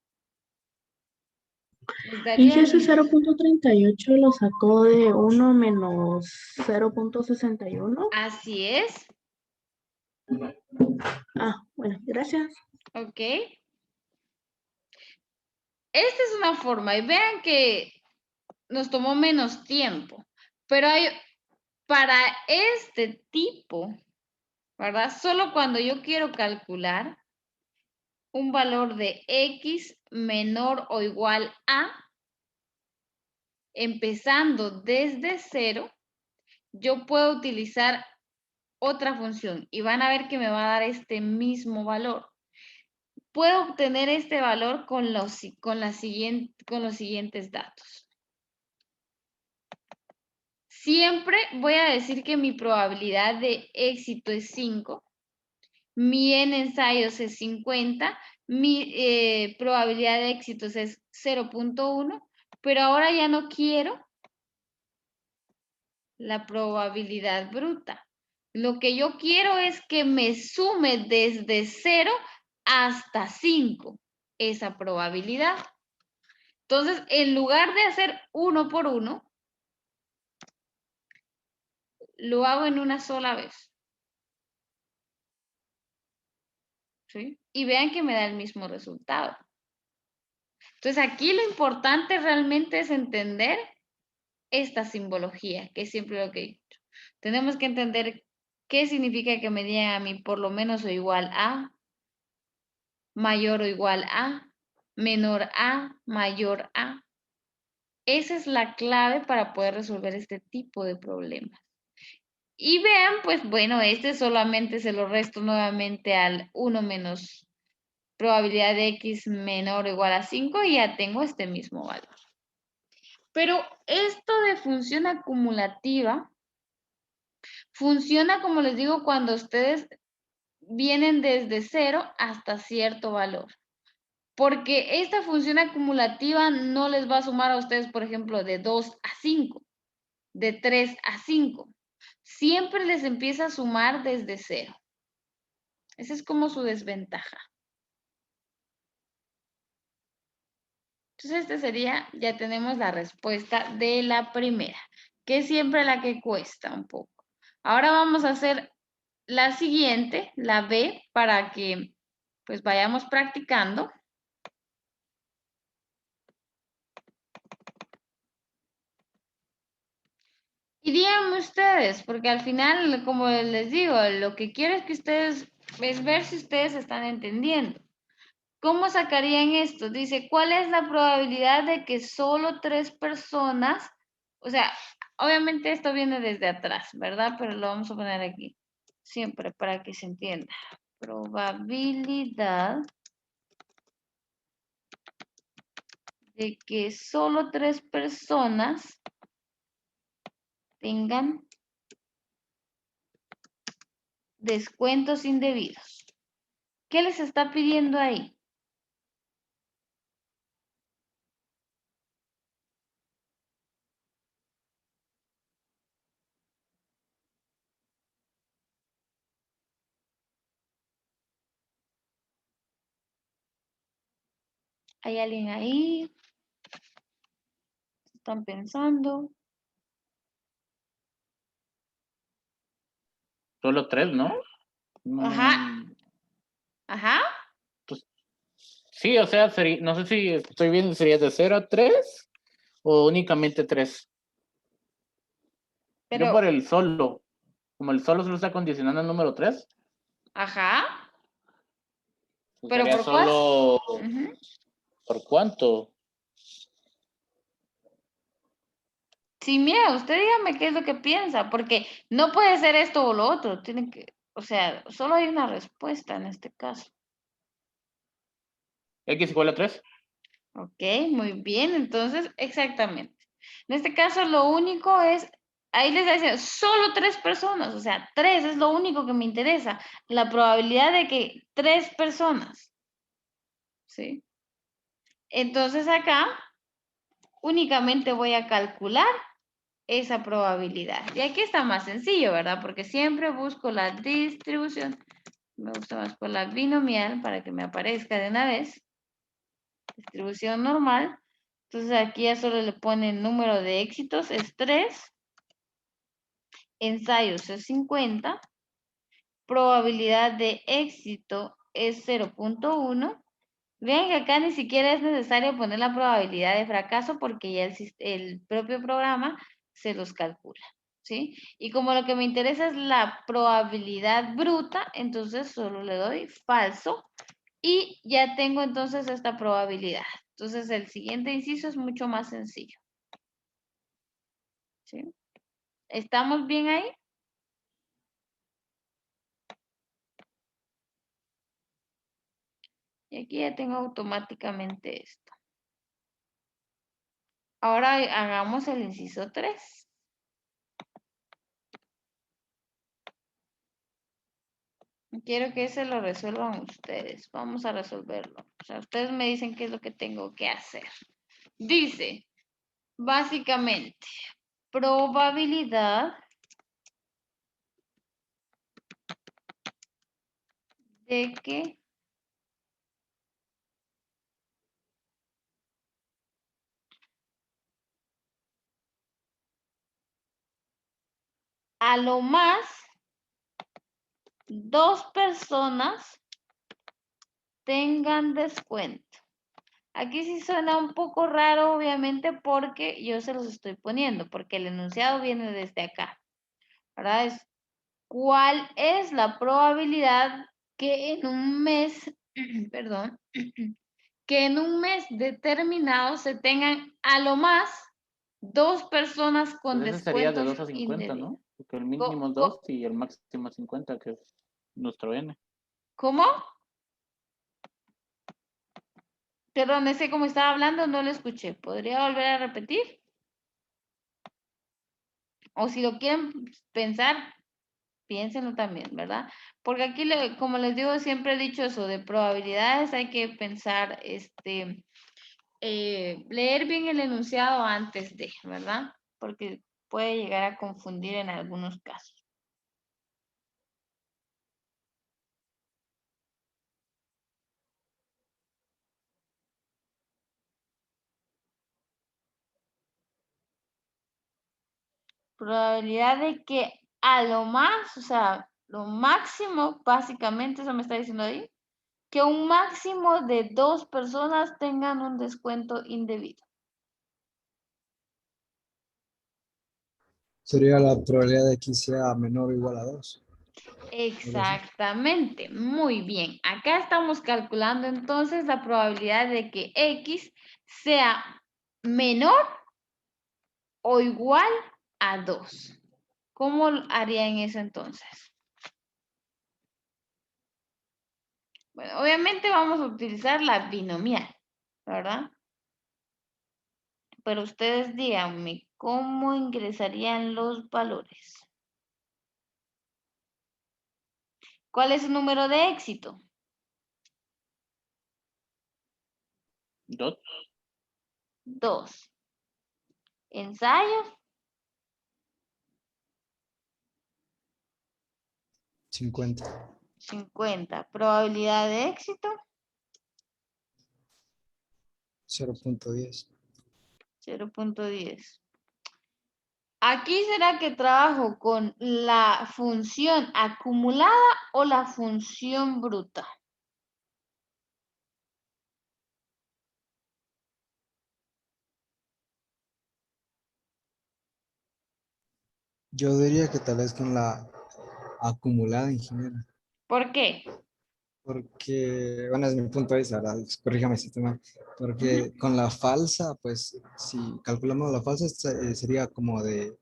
Y si ese 0.38 lo sacó de 1 menos 0.61. Así es. Ah, bueno, gracias. Ok. Esta es una forma y vean que nos tomó menos tiempo, pero hay para este tipo, ¿verdad? Solo cuando yo quiero calcular un valor de x menor o igual a, empezando desde 0, yo puedo utilizar otra función y van a ver que me va a dar este mismo valor. Puedo obtener este valor con los siguientes datos. Siempre voy a decir que mi probabilidad de éxito es 5, mi N ensayos es 50, mi probabilidad de éxitos es 0.1, pero ahora ya no quiero la probabilidad bruta. Lo que yo quiero es que me sume desde 0 hasta 5 esa probabilidad. Entonces, en lugar de hacer 1 por 1, lo hago en una sola vez. ¿Sí? Y vean que me da el mismo resultado. Entonces, aquí lo importante realmente es entender esta simbología, que es siempre lo que he dicho. Tenemos que entender qué significa que me digan a mí por lo menos o igual a, mayor o igual a, menor a, mayor a. Esa es la clave para poder resolver este tipo de problemas. Y vean, pues bueno, este solamente se lo resto nuevamente al 1 menos probabilidad de x menor o igual a 5 y ya tengo este mismo valor. Pero esto de función acumulativa funciona, como les digo, cuando ustedes vienen desde 0 hasta cierto valor. Porque esta función acumulativa no les va a sumar a ustedes, por ejemplo, de 2 a 5, de 3 a 5. Siempre les empieza a sumar desde 0. Esa es como su desventaja. Entonces, este sería, ya tenemos la respuesta de la primera, que es siempre la que cuesta un poco. Ahora vamos a hacer la siguiente, la B, para que pues vayamos practicando. Y díganme ustedes, porque al final, como les digo, lo que quiero es que ustedes, es ver si ustedes están entendiendo. ¿Cómo sacarían esto? Dice, ¿cuál es la probabilidad de que solo 3 personas, o sea, obviamente esto viene desde atrás, ¿verdad? Pero lo vamos a poner aquí, siempre para que se entienda. Probabilidad de que solo 3 personas tengan descuentos indebidos. ¿Qué les está pidiendo ahí? ¿Hay alguien ahí? ¿Están pensando? Solo 3, ¿no? Ajá. Ajá. Pues, sí, o sea, no sé si estoy bien, sería de 0 a 3 o únicamente 3. Yo Pero, por el solo, como el solo está condicionando al número 3, ajá. pues ¿Pero sería por cuál? solo, Ujú. ¿por cuánto? Sí, mira, usted dígame qué es lo que piensa, porque no puede ser esto o lo otro, tiene que, o sea, solo hay una respuesta en este caso. ¿X igual a 3? Ok, muy bien, entonces, exactamente. En este caso, lo único es, ahí les dice, solo 3 personas, o sea, 3 es lo único que me interesa, la probabilidad de que 3 personas. ¿sí? Entonces acá únicamente voy a calcular esa probabilidad. Y aquí está más sencillo, ¿verdad? Porque siempre busco la distribución. Me gusta más por la binomial para que me aparezca de una vez. Distribución normal. Entonces aquí ya solo le ponen número de éxitos, es 3. Ensayos es 50. Probabilidad de éxito es 0.1. Vean que acá ni siquiera es necesario poner la probabilidad de fracaso porque ya el propio programa se los calcula, ¿sí? Y como lo que me interesa es la probabilidad bruta, entonces solo le doy falso y ya tengo entonces esta probabilidad. Entonces el siguiente inciso es mucho más sencillo, ¿sí? ¿Estamos bien ahí? Y aquí ya tengo automáticamente esto. Ahora hagamos el inciso 3. Quiero que ese lo resuelvan ustedes. Vamos a resolverlo. O sea, ustedes me dicen qué es lo que tengo que hacer. Dice, básicamente, probabilidad de que a lo más 2 personas tengan descuento. Aquí sí suena un poco raro, obviamente, porque yo se los estoy poniendo, porque el enunciado viene desde acá. ¿Verdad? ¿Cuál es la probabilidad que en un mes, perdón, que en un mes determinado se tengan a lo más 2 personas con Pues ese sería de descuentos 2 a 50, indebidos? ¿no? Porque el mínimo es 2 y el máximo es 50, que es nuestro N. ¿Cómo? Perdón, ese como estaba hablando no lo escuché. ¿Podría volver a repetir? O si lo quieren pensar, piénsenlo también, ¿verdad? Porque aquí, como les digo, siempre he dicho eso, de probabilidades hay que pensar, leer bien el enunciado antes de, ¿verdad? Porque puede llegar a confundir en algunos casos. Probabilidad de que a lo más, o sea, lo máximo, básicamente, eso me está diciendo ahí, que un máximo de 2 personas tengan un descuento indebido. Sería la probabilidad de que sea menor o igual a 2. Exactamente, muy bien. Acá estamos calculando entonces la probabilidad de que X sea menor o igual a 2. ¿Cómo harían eso entonces? Bueno, obviamente vamos a utilizar la binomial, ¿verdad? Pero ustedes díganme, ¿cómo ingresarían los valores? ¿Cuál es su número de éxito? 2. 2. Ensayos, 50. 50. Probabilidad de éxito, 0.10. 0.10. Aquí será que trabajo con la función acumulada o la función bruta. Yo diría que tal vez con la acumulada, ingeniero. ¿Por qué? Porque, bueno, es mi punto de vista, ¿verdad? Corríjame si estoy mal. Porque con la falsa, pues, si calculamos la falsa, sería como de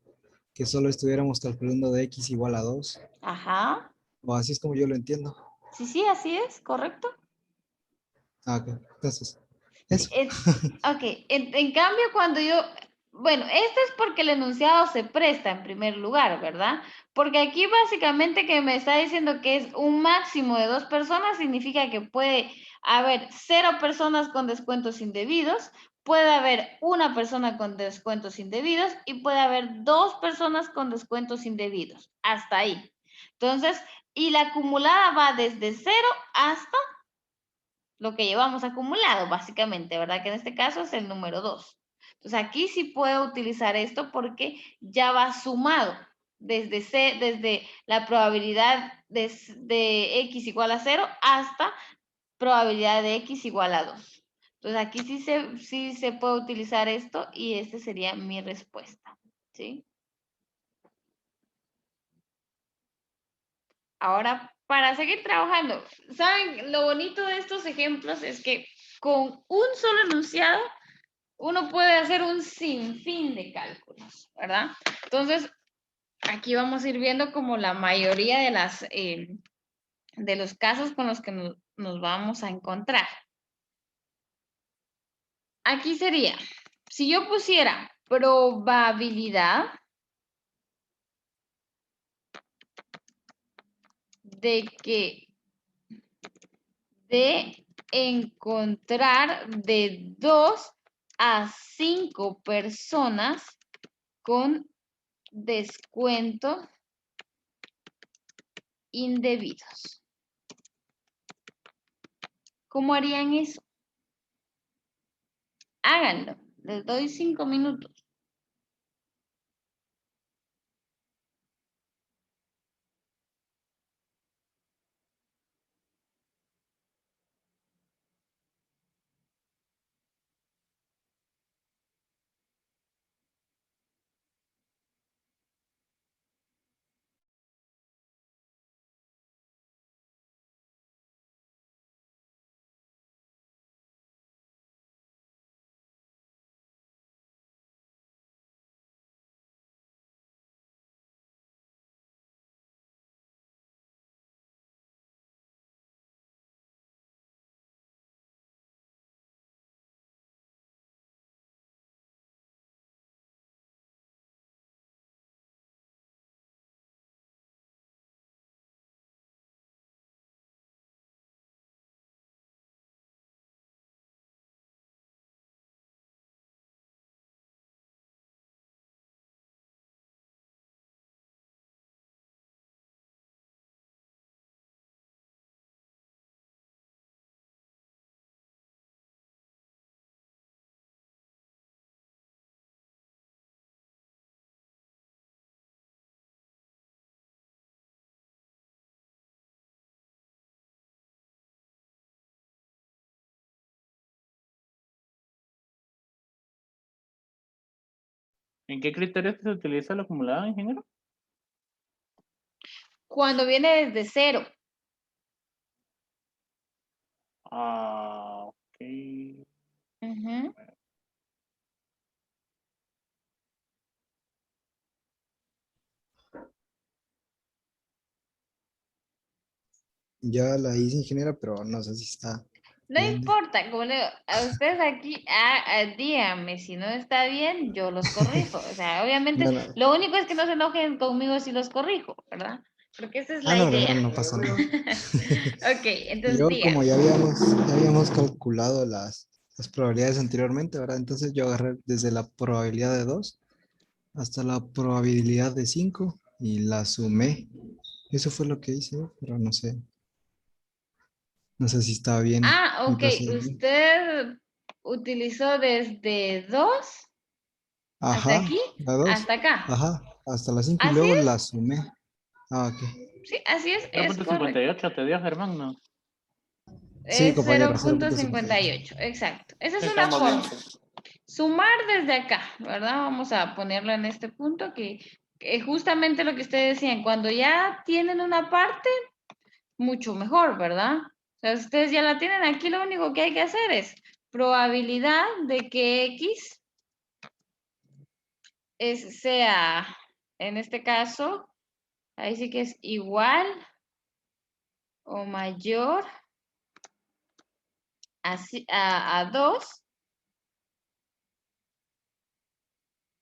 que solo estuviéramos calculando de x igual a 2. Ajá. O así es como yo lo entiendo. Sí, sí, así es, correcto. Ah, ok. Entonces, Sí, eso. ok, en cambio cuando yo, bueno, esto es porque el enunciado se presta en primer lugar, ¿verdad? Porque aquí básicamente que me está diciendo que es un máximo de 2 personas, significa que puede haber 0 personas con descuentos indebidos, puede haber una persona con descuentos indebidos y puede haber 2 personas con descuentos indebidos. Hasta ahí. Entonces, y la acumulada va desde 0 hasta lo que llevamos acumulado, básicamente, ¿verdad? Que en este caso es el número 2. Entonces, aquí sí puedo utilizar esto porque ya va sumado desde la probabilidad de x igual a 0 hasta probabilidad de x igual a 2. Entonces, aquí sí se puede utilizar esto y esta sería mi respuesta, ¿sí? Ahora, para seguir trabajando, ¿saben? Lo bonito de estos ejemplos es que con un solo enunciado uno puede hacer un sinfín de cálculos, ¿verdad? Entonces, aquí vamos a ir viendo como la mayoría de los casos con los que nos vamos a encontrar. Aquí sería, si yo pusiera probabilidad de encontrar de 2 a 5 personas con descuentos indebidos. ¿Cómo harían eso? Háganlo. Les doy 5 minutos. ¿En qué criterios se utiliza el acumulado, ingeniero? Cuando viene desde 0. Ah, ok. Ujú. Ya la hice, ingeniera, pero no sé si está No bien. importa, como le digo, a ustedes aquí, díganme, si no está bien, yo los corrijo. O sea, obviamente, No, no. lo único es que no se enojen conmigo si los corrijo, ¿verdad? Porque esa es la No, idea. no pasa nada. Ok, entonces Yo, como díganme. ya habíamos calculado las probabilidades anteriormente, ¿verdad? Entonces yo agarré desde la probabilidad de 2 hasta la probabilidad de 5 y la sumé. Eso fue lo que hice, pero no sé. No sé si estaba bien mi Ok, procedimiento. usted utilizó desde 2 hasta Ajá, aquí, la 2. hasta acá. Ajá, hasta la 5 y ¿Así luego es? la sumé. Ah, ok. Sí, así es correcto. 0.58 te dio Germán, ¿no? Sí, Es compañero, 0.58. 0.58, exacto. Esa es una Estamos bien. forma. Sumar desde acá, ¿verdad? Vamos a ponerlo en este punto que justamente lo que ustedes decían, cuando ya tienen una parte, mucho mejor, ¿verdad? O sea, ustedes ya la tienen aquí, lo único que hay que hacer es probabilidad de que X sea, en este caso, ahí sí que es igual o mayor a 2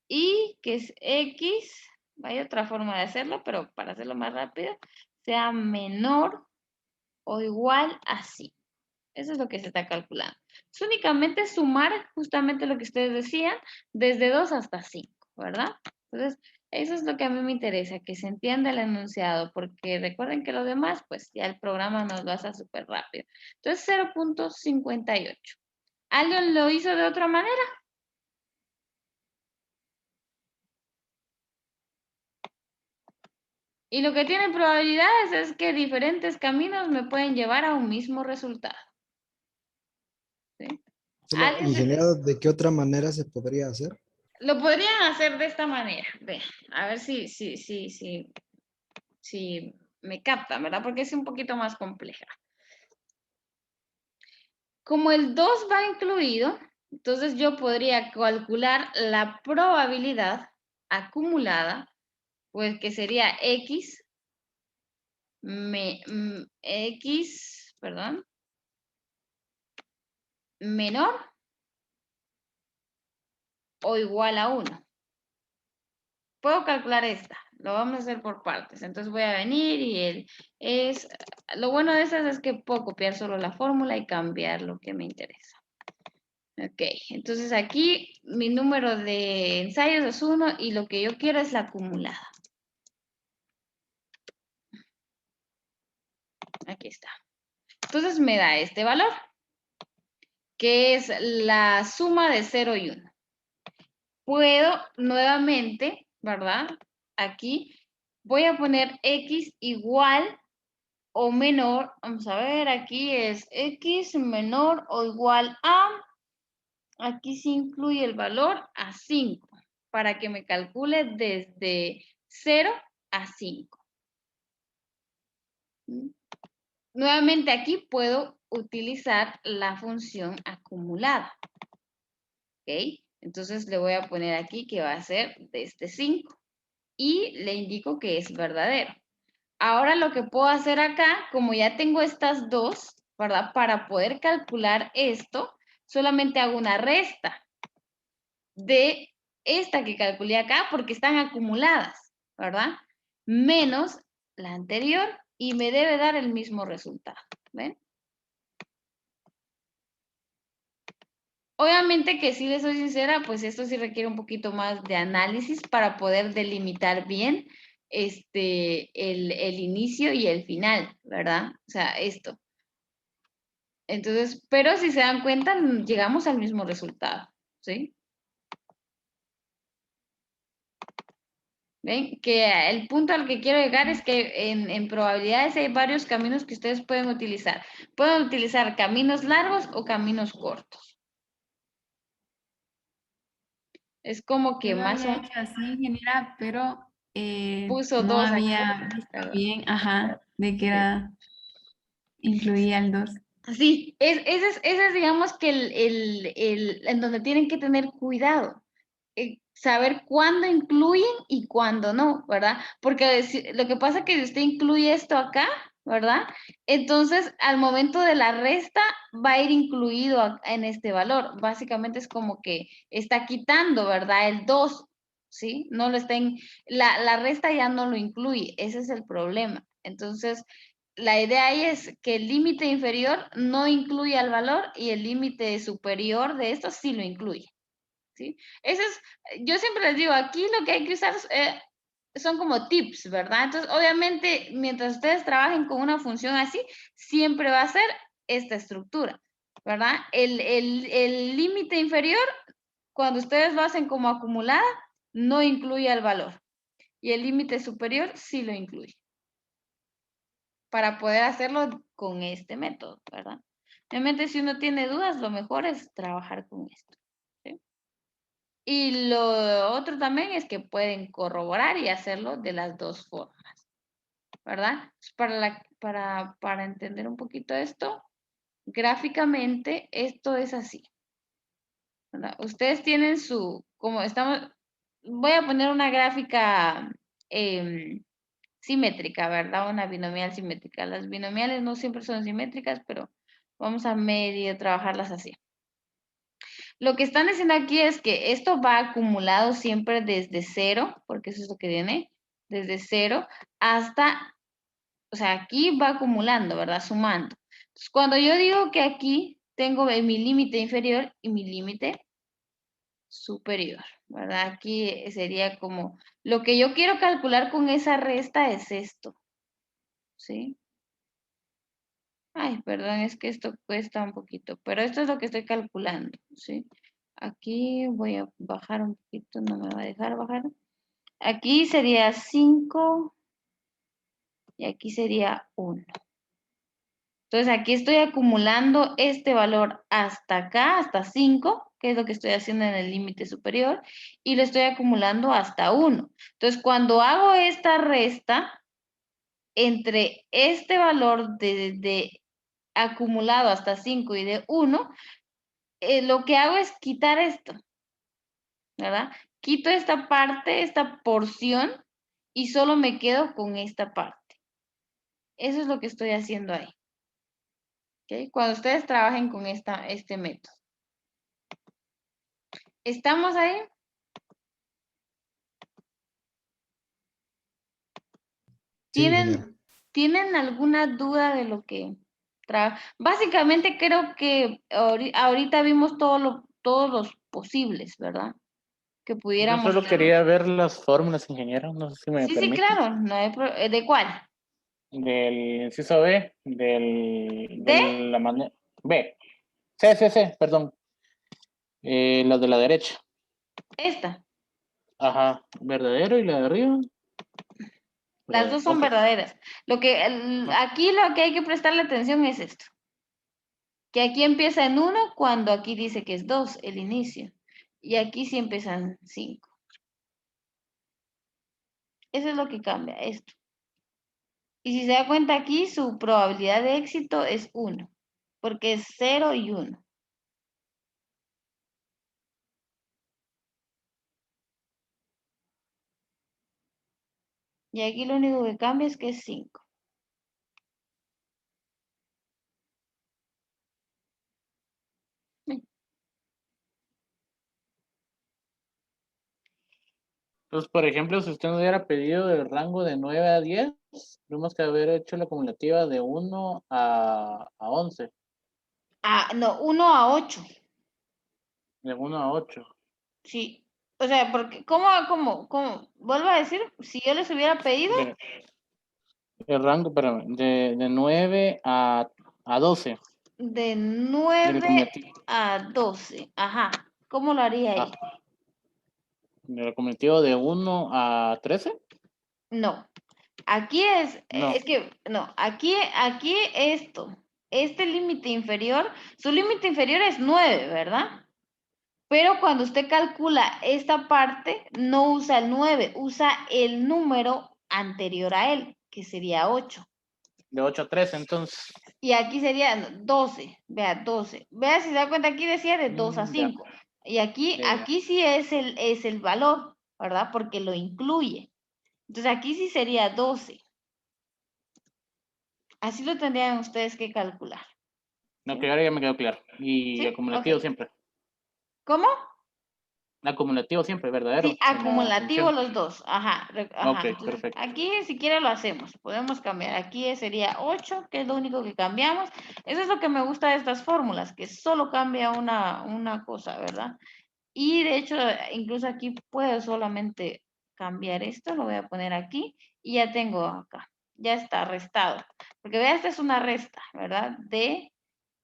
y que es X, hay otra forma de hacerlo, pero para hacerlo más rápido, sea menor o igual a 5. Eso es lo que se está calculando. Es únicamente sumar justamente lo que ustedes decían, desde 2 hasta 5, ¿verdad? Entonces, eso es lo que a mí me interesa, que se entienda el enunciado, porque recuerden que lo demás, pues ya el programa nos lo hace súper rápido. Entonces, 0.58. ¿Alguien lo hizo de otra manera? Y lo que tiene probabilidades es que diferentes caminos me pueden llevar a un mismo resultado. ¿Sí? Solo, ¿Alguien ingeniero, ¿de qué otra manera se podría hacer? lo podrían hacer de esta manera? Vean, a ver si me captan, ¿verdad? Porque es un poquito más compleja. Como el 2 va incluido, entonces yo podría calcular la probabilidad acumulada, pues que sería X, perdón, menor o igual a 1. Puedo calcular esta, lo vamos a hacer por partes. Entonces voy a venir y lo bueno de estas es que puedo copiar solo la fórmula y cambiar lo que me interesa. Ok, entonces aquí mi número de ensayos es 1 y lo que yo quiero es la acumulada. Aquí está. Entonces me da este valor, que es la suma de 0 y 1. Puedo nuevamente, ¿verdad? Aquí voy a poner X igual o menor, vamos a ver, aquí es X menor o igual a, aquí se incluye el valor a 5, para que me calcule desde 0 a 5. Nuevamente aquí puedo utilizar la función acumulada. ¿Ok? Entonces le voy a poner aquí que va a ser desde 5 y le indico que es verdadero. Ahora lo que puedo hacer acá, como ya tengo estas dos, ¿verdad? Para poder calcular esto, solamente hago una resta de esta que calculé acá porque están acumuladas, ¿verdad? Menos la anterior y me debe dar el mismo resultado, ¿ven? Obviamente que si les soy sincera, pues esto sí requiere un poquito más de análisis para poder delimitar bien el inicio y el final, ¿verdad? O sea, esto. Entonces, pero si se dan cuenta, llegamos al mismo resultado, ¿sí? ¿Ven? Que el punto al que quiero llegar es que en probabilidades hay varios caminos que ustedes pueden utilizar. Pueden utilizar caminos largos o caminos cortos. Es como que Yo lo más o había hecho así, ingeniera, pero puso no 2 aquí. había visto Perdón. bien, ajá, de que Sí. incluía el 2. Sí, ese es digamos que en donde tienen que tener cuidado. Saber cuándo incluyen y cuándo no, ¿verdad? Porque lo que pasa es que si usted incluye esto acá, ¿verdad? Entonces, al momento de la resta, va a ir incluido en este valor. Básicamente es como que está quitando, ¿verdad? El 2, ¿sí? No lo está la resta ya no lo incluye, ese es el problema. Entonces, la idea ahí es que el límite inferior no incluye al valor y el límite superior de esto sí lo incluye. ¿Sí? Yo siempre les digo, aquí lo que hay que usar son como tips, ¿verdad? Entonces, obviamente, mientras ustedes trabajen con una función así, siempre va a ser esta estructura, ¿verdad? El límite inferior, cuando ustedes lo hacen como acumulada, no incluye el valor. Y el límite superior sí lo incluye. Para poder hacerlo con este método, ¿verdad? Obviamente, si uno tiene dudas, lo mejor es trabajar con esto. ¿Sí? Y lo otro también es que pueden corroborar y hacerlo de las dos formas, ¿verdad? Para entender un poquito esto, gráficamente esto es así, ¿verdad? Ustedes tienen voy a poner una gráfica simétrica, ¿verdad? Una binomial simétrica. Las binomiales no siempre son simétricas, pero vamos a medio trabajarlas así. Lo que están diciendo aquí es que esto va acumulado siempre desde 0, porque eso es lo que viene, desde 0 hasta, o sea, aquí va acumulando, ¿verdad? Sumando. Entonces, cuando yo digo que aquí tengo mi límite inferior y mi límite superior, ¿verdad? Aquí sería como, lo que yo quiero calcular con esa resta es esto, ¿sí? Ay, perdón, es que esto cuesta un poquito, pero esto es lo que estoy calculando, ¿sí? Aquí voy a bajar un poquito, no me va a dejar bajar. Aquí sería 5 y aquí sería 1. Entonces aquí estoy acumulando este valor hasta acá, hasta 5, que es lo que estoy haciendo en el límite superior, y lo estoy acumulando hasta 1. Entonces cuando hago esta resta entre este valor de acumulado hasta 5 y de 1, lo que hago es quitar esto, ¿verdad? Quito esta parte, esta porción, y solo me quedo con esta parte. Eso es lo que estoy haciendo ahí. ¿Okay? Cuando ustedes trabajen con este método. ¿Estamos ahí? Sí, ingeniero. ¿Tienen alguna duda de lo que trabaja? Básicamente creo que ahorita vimos todos los posibles, ¿verdad? Que Yo pudiéramos solo tener. quería ver las fórmulas, ingeniero. No sé si me Sí, permite. claro. No hay ¿de cuál? Del inciso B, ¿De? de la manera. B. C, perdón. La de la derecha. Esta. Ajá. Verdadero y la de arriba. Las dos son Ok. verdaderas. Aquí lo que hay que prestarle atención es esto. Que aquí empieza en 1 cuando aquí dice que es 2 el inicio. Y aquí sí empiezan 5. Eso es lo que cambia, esto. Y si se da cuenta aquí, su probabilidad de éxito es 1. Porque es 0 y 1. Y aquí lo único que cambia es que es 5. Entonces, por ejemplo, si usted nos hubiera pedido el rango de 9 a 10, tendríamos que haber hecho la acumulativa de 1 a 11. Ah, no, 1 a 8. De 1 a 8. Sí. O sea, porque, ¿cómo? Vuelvo a decir, si yo les hubiera pedido El rango, espérame, de 9 a 12. de Del 9 acumulativo. a 12. Ajá. ¿Cómo lo haría ahí? Del acumulativo de 1 a 13. No. Aquí es No. que, no, aquí este límite inferior, su límite inferior es 9, ¿verdad? Pero cuando usted calcula esta parte, no usa el 9, usa el número anterior a él, que sería 8. De 8 a 13, entonces. Y aquí sería 12, vea, 12. Vea, si se da cuenta, aquí decía de 2 a Ya, 5. Y aquí, ya. sí es el valor, ¿verdad? Porque lo incluye. Entonces aquí sí sería 12. Así lo tendrían ustedes que calcular. No, que ahora ya me quedó claro. Y ¿Sí? acumulativo Ok. siempre. ¿Cómo? Acumulativo siempre, verdadero. Sí, En la acumulativo función. los dos. Ajá, Ok, ajá. Entonces, perfecto. aquí si quiere lo hacemos. Podemos cambiar. Aquí sería 8, que es lo único que cambiamos. Eso es lo que me gusta de estas fórmulas, que solo cambia una cosa, ¿verdad? Y de hecho, incluso aquí puedo solamente cambiar esto. Lo voy a poner aquí y ya tengo acá. Ya está restado. Porque vea, esta es una resta, ¿verdad? De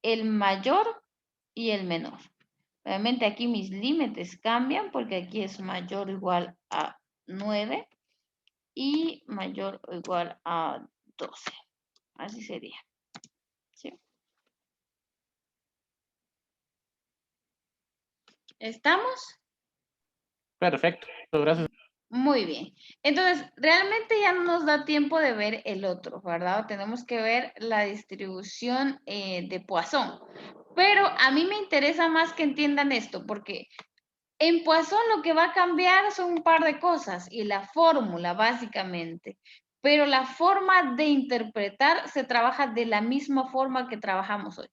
el mayor y el menor. Obviamente aquí mis límites cambian porque aquí es mayor o igual a 9 y mayor o igual a 12. Así sería. ¿Sí? ¿Estamos? Perfecto, gracias. Muy bien. Entonces, realmente ya no nos da tiempo de ver el otro, ¿verdad? Tenemos que ver la distribución de Poisson. Pero a mí me interesa más que entiendan esto, porque en Poisson lo que va a cambiar son un par de cosas y la fórmula básicamente, pero la forma de interpretar se trabaja de la misma forma que trabajamos hoy.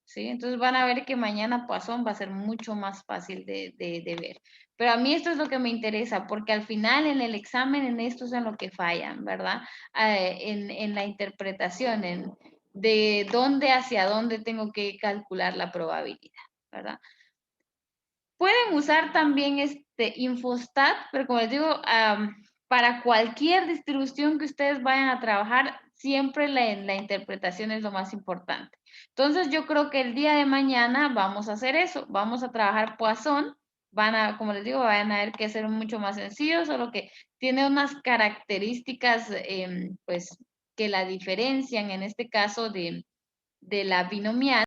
¿sí? Entonces van a ver que mañana Poisson va a ser mucho más fácil de ver. Pero a mí esto es lo que me interesa, porque al final en el examen en esto es en lo que fallan, ¿verdad? En la interpretación, de dónde hacia dónde tengo que calcular la probabilidad, ¿verdad? Pueden usar también Infostat, pero como les digo, para cualquier distribución que ustedes vayan a trabajar, siempre la interpretación es lo más importante. Entonces, yo creo que el día de mañana vamos a hacer eso. Vamos a trabajar Poisson. Como les digo, van a ver que es mucho más sencillo, solo que tiene unas características, pues, que la diferencian en este caso de la binomial.